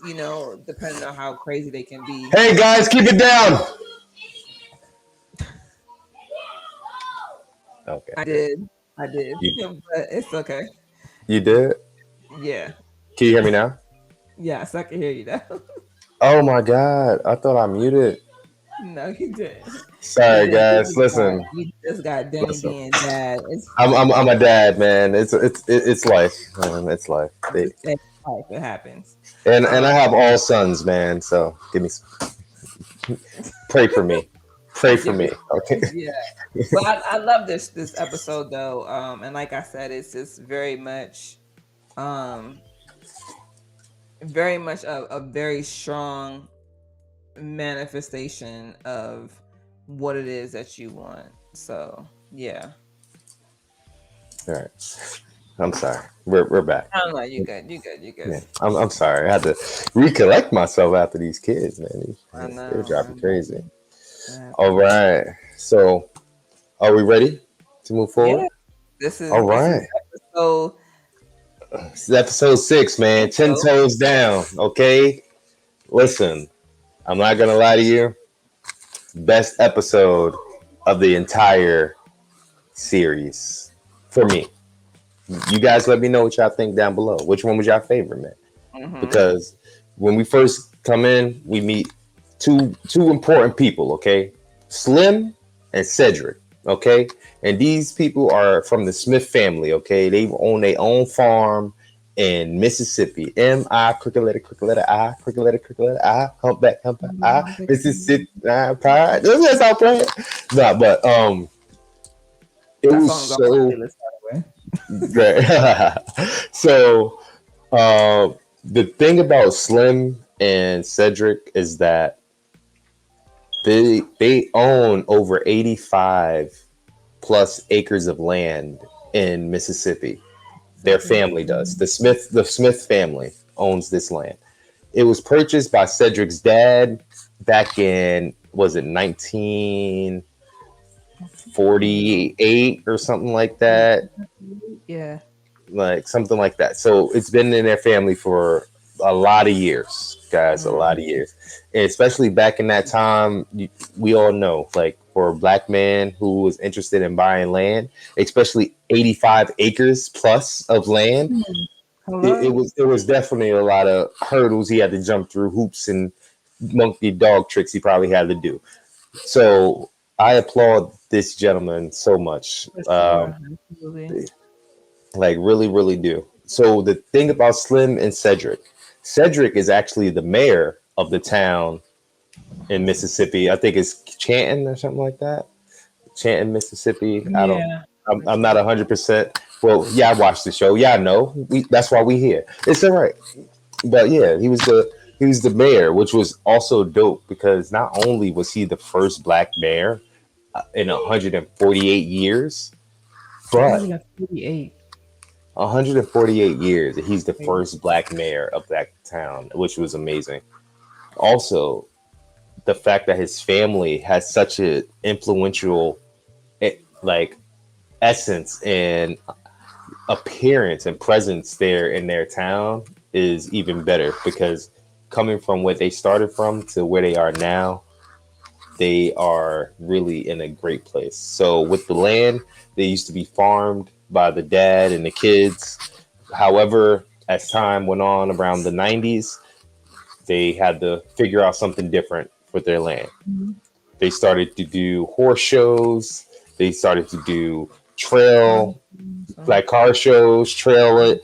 depending on how crazy they can be. Hey guys, keep it down. Okay, I good. did. I did. You But it's okay. you did? Yeah. Can you hear me now? Yes, I can hear you now. Oh my god, I thought I muted. No, you didn't. Sorry guys. You just got Danny Listen. being dad. It's I'm fine. a dad, man. It's life, man. It's life. It's life. It happens. And I Um, have all sons, man. So pray for me. Pray for give me me. Okay. yeah. But I love this episode though. And like I said, it's just um very much a very strong manifestation of what it is that you want. So yeah. All right. I'm sorry. We're back. I don't know. You good. You good. You good. Yeah. I'm sorry. I had to recollect myself after these kids, man. I They're know. I driving crazy. know. It All happens. right. So are we ready to move Yeah. forward? All This is right. episode This is episode 6, man. 10 so toes down. Okay. Listen, I'm not gonna lie to you. Best episode of the entire series for me. You guys let me know what y'all think down below. Which one was your favorite, man? mm-hmm. Because when we first come in, we meet two important people, okay? Slim and Cedric, okay? And these people are from the Smith family, okay? They own their own farm in Mississippi. Crooked letter I, crooked letter I, humpback I, Mississippi pride. That's how pride. Nah, but it That was song's on my so playlist, by great. So the thing about Slim and Cedric is that they own over 85 plus acres of land in Mississippi. Their the way. family does. The Smith family owns this land. It was purchased by Cedric's dad back in, was it 1948 or something like that? Yeah. Like something like that. So it's been in their family for a lot of years, guys, a Mm. lot of years. And especially back in that time, we all know, like for a black man who was interested in buying land, especially 85 acres plus of land, Hello. it was definitely a lot of hurdles he had to jump through, hoops and monkey dog tricks he probably had to do. So I applaud this gentleman so much. For sure. Absolutely. Like really, really do. So the thing about Slim and Cedric is actually the mayor of the town in Mississippi. I think it's Chanton or something like that. Chanton, Mississippi. I don't. Yeah. I'm not 100%. Well, yeah, I watched the show. Yeah, I know. That's why we here. It's all right. But yeah, he was the mayor, which was also dope because not only was he the first black mayor in 148 years, but 148. 148 years, he's the first black mayor of that town, which was amazing. Also, the fact that his family has such an influential, like, essence and appearance and presence there in their town is even better because coming from where they started from to where they are now, they are really in a great place. So with the land, they used to be farmed by the dad and the kids. However, as time went on around the 90s, they had to figure out something different with their land. They started to do horse shows. They started to do trail, like car shows, trail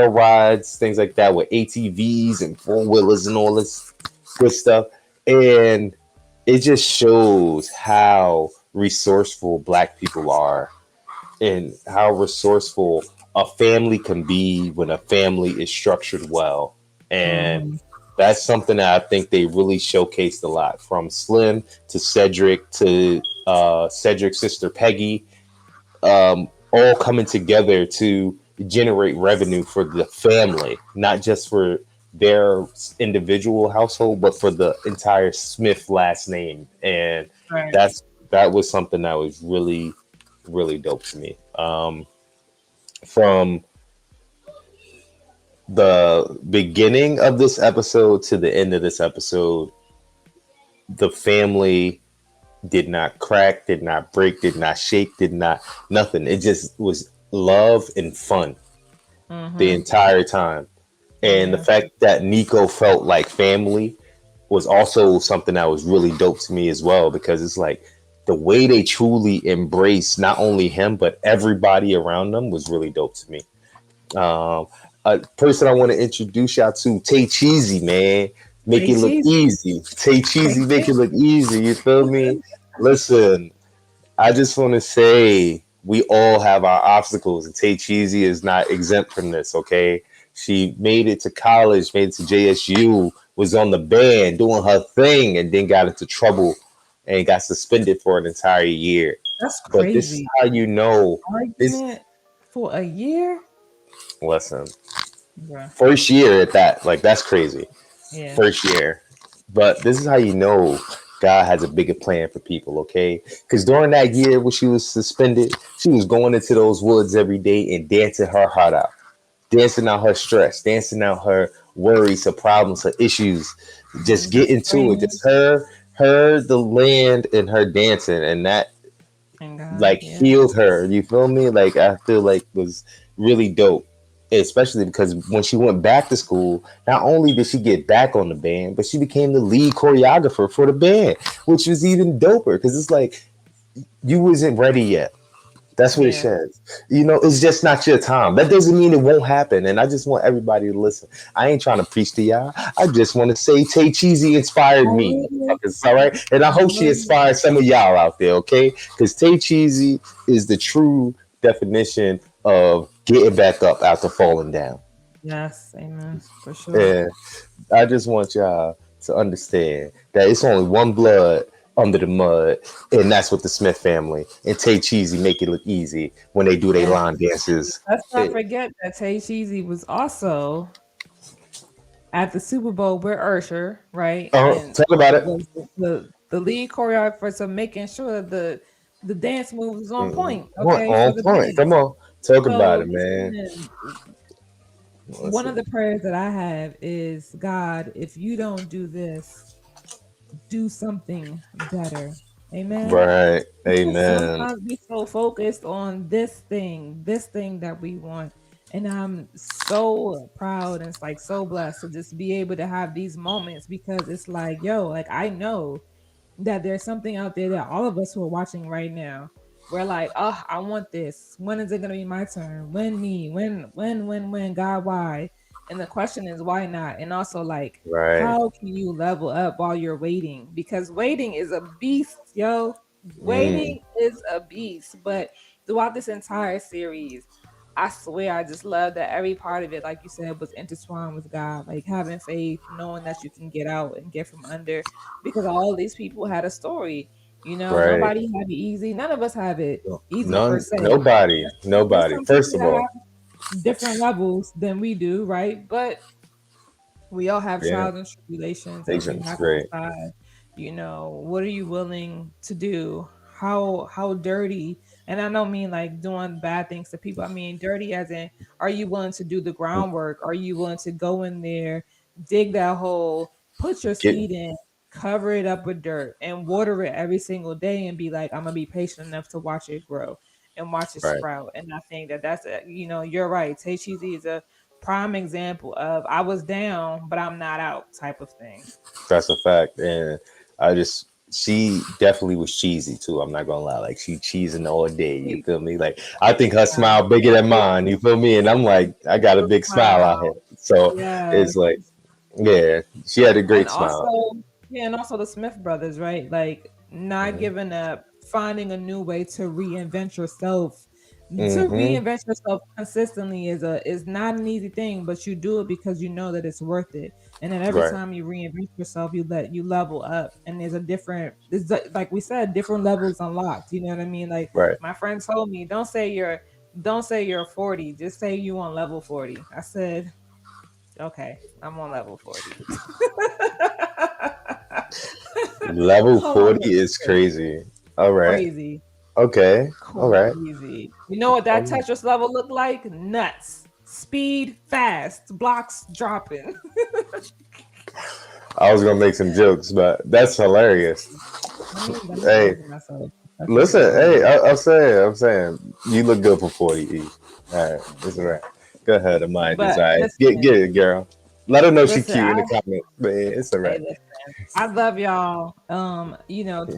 rides, things like that with ATVs and four wheelers and all this good stuff. And it just shows how resourceful black people are and how resourceful a family can be when a family is structured well. And that's something that I think they really showcased a lot from Slim to Cedric to Cedric's sister Peggy, all coming together to generate revenue for the family, not just for their individual household, but for the entire Smith last name. And Right. that's that was something that was really, really dope to me. From the beginning of this episode to the end of this episode, the family did not crack, did not break, did not shake, did not nothing. It just was love and fun the Mm-hmm. entire time. And the Yeah. fact that Nicco felt like family was also something that was really dope to me as well, because it's like the way they truly embrace not only him but everybody around them was really dope to me. Um, a person I want to introduce y'all to, Tay Cheesy, man. Make Say it look cheesy. easy. Tay Say Cheesy, make it cheesy. look easy. You feel me? Listen, I just want to say we all have our obstacles, and Tay Cheesy is not exempt from this. Okay, she made it to college, made it to JSU, was on the band doing her thing, and then got into trouble and got suspended for an entire year. That's But this is crazy. how you know this. Argument for a year? Listen, Bruh. first year at that, like that's crazy. Yeah. First year. But this is how you know God has a bigger plan for people, okay? Because during that year when she was suspended, she was going into those woods every day and dancing her heart out, dancing out her stress, dancing out her worries, her problems, her issues. Just get Just into it. screaming. Just her, the land, and her dancing, and that And God, like yeah. healed her. You feel me? Like I feel like was really dope. Especially because when she went back to school, not only did she get back on the band, but she became the lead choreographer for the band, which was even doper. Because it's like you wasn't ready yet. That's what it Yeah. says. You know, it's just not your time. That doesn't mean it won't happen. And I just want everybody to listen. I ain't trying to preach to y'all. I just want to say Tay Cheesy inspired me, Hallelujah. motherfuckers. All right. And I hope she Hallelujah. inspired some of y'all out there, okay? Because Tay Cheesy is the true definition of getting back up after falling down. Yes, amen. For sure. And I just want y'all to understand that it's only one blood under the mud, and that's with the Smith family. And Tay Cheesy make it look easy when they do their And line dances. let's not Eh, forget that Tay Cheesy was also at the Super Bowl with Usher, right? And talk about it. was the lead choreographer, so making sure the dance moves was on point, okay, for On the point. band. Come on, talk about So it, man. listen, one of Listen. the prayers that I have is, God, if you don't do this, do something better. Amen. Right. Because Amen. sometimes we so focused on this thing that we want. And I'm so proud and it's like so blessed to just be able to have these moments because it's like, yo, like I know that there's something out there that all of us who are watching right now, we're like, oh, I want this. When is it gonna be my turn? When me? When? God, why? And the question is, why not? And also, like, Right. how can you level up while you're waiting? Because waiting is a beast, yo. Mm, Waiting is a beast. But throughout this entire series, I swear I just love that every part of it, like you said, was intertwined with God, like having faith, knowing that you can get out and get from under because all these people had a story. You know, right. nobody had it easy. None of us have it easy per None. se. Nobody. There's Nobody. some First people of that all, have different levels than we do, right? But we all have yeah. trials and tribulations, and we Patience. have to Right. decide, you know, what are you willing to do? How dirty? And I don't mean like doing bad things to people. I mean dirty as in, are you willing to do the groundwork? Are you willing to go in there, dig that hole, put your Get seed in, cover it up with dirt, and water it every single day, and be like, I'm gonna be patient enough to watch it grow and watch it right. sprout. And I think that that's a, you know, you're right. Tay Cheesy is a prime example of I was down, but I'm not out type of thing. That's a fact. And I just she definitely was cheesy too. I'm not gonna lie. Like she cheesing all day. You Big, feel me? Like I think her wow. smile bigger than Big, mine. You feel me? And I'm like, I got a big big smile out here. smile. So Yes. it's like, yeah, she had a And great smile. also, yeah, and also the Smith brothers, right? Like not Hmm. giving up, finding a new way to reinvent yourself. To Hmm. reinvent yourself consistently is not an easy thing, but you do it because you know that it's worth it. And then every Right. time you reinvent yourself, you level up, and there's a different. It's like we said, different levels unlocked. You know what I mean? Like Right. my friend told me, don't say you're 40, just say you on level 40. I said, okay, I'm on level 40. Level I'm on 40 level is 40. crazy. All right. Crazy. Okay. All right. Crazy. You know what that Tetris level looked like? Nuts. Speed, fast, blocks dropping. I was gonna make some jokes, but that's hilarious. Let me Hey, Google myself. Tetris listen. level Hey, look. I'm saying, you look good for 40 E. All right, it's all right. Go ahead, Amaya But Desire. Get listen, it, girl. Let her know she listen, cute in the comments. But yeah, it's all hey, right. listen. I love y'all.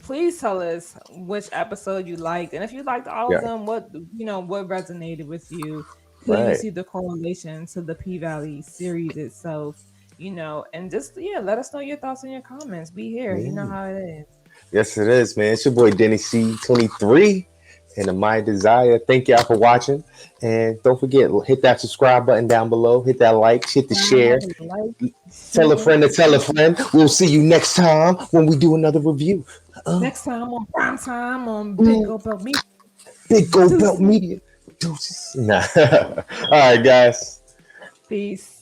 Please tell us which episode you liked, and if you liked all of Yeah. them, what resonated with you. Could you Right. see the correlation to the P Valley series itself? And just let us know your thoughts in your comments. Be here. You know Yeah. how it is. Yes, it is, man. It's your boy Denny C23 and the My Desire. Thank y'all for watching. And don't forget, hit that subscribe button down below. Hit that like, hit the share. Like, Tell a share. friend to tell a friend. We'll see you next time when we do another review. Next time on prime time on Big Ooh, Go Belt Me. Big Gold Belt Deuces. Media. Deuces. Nah. All right, guys. Peace.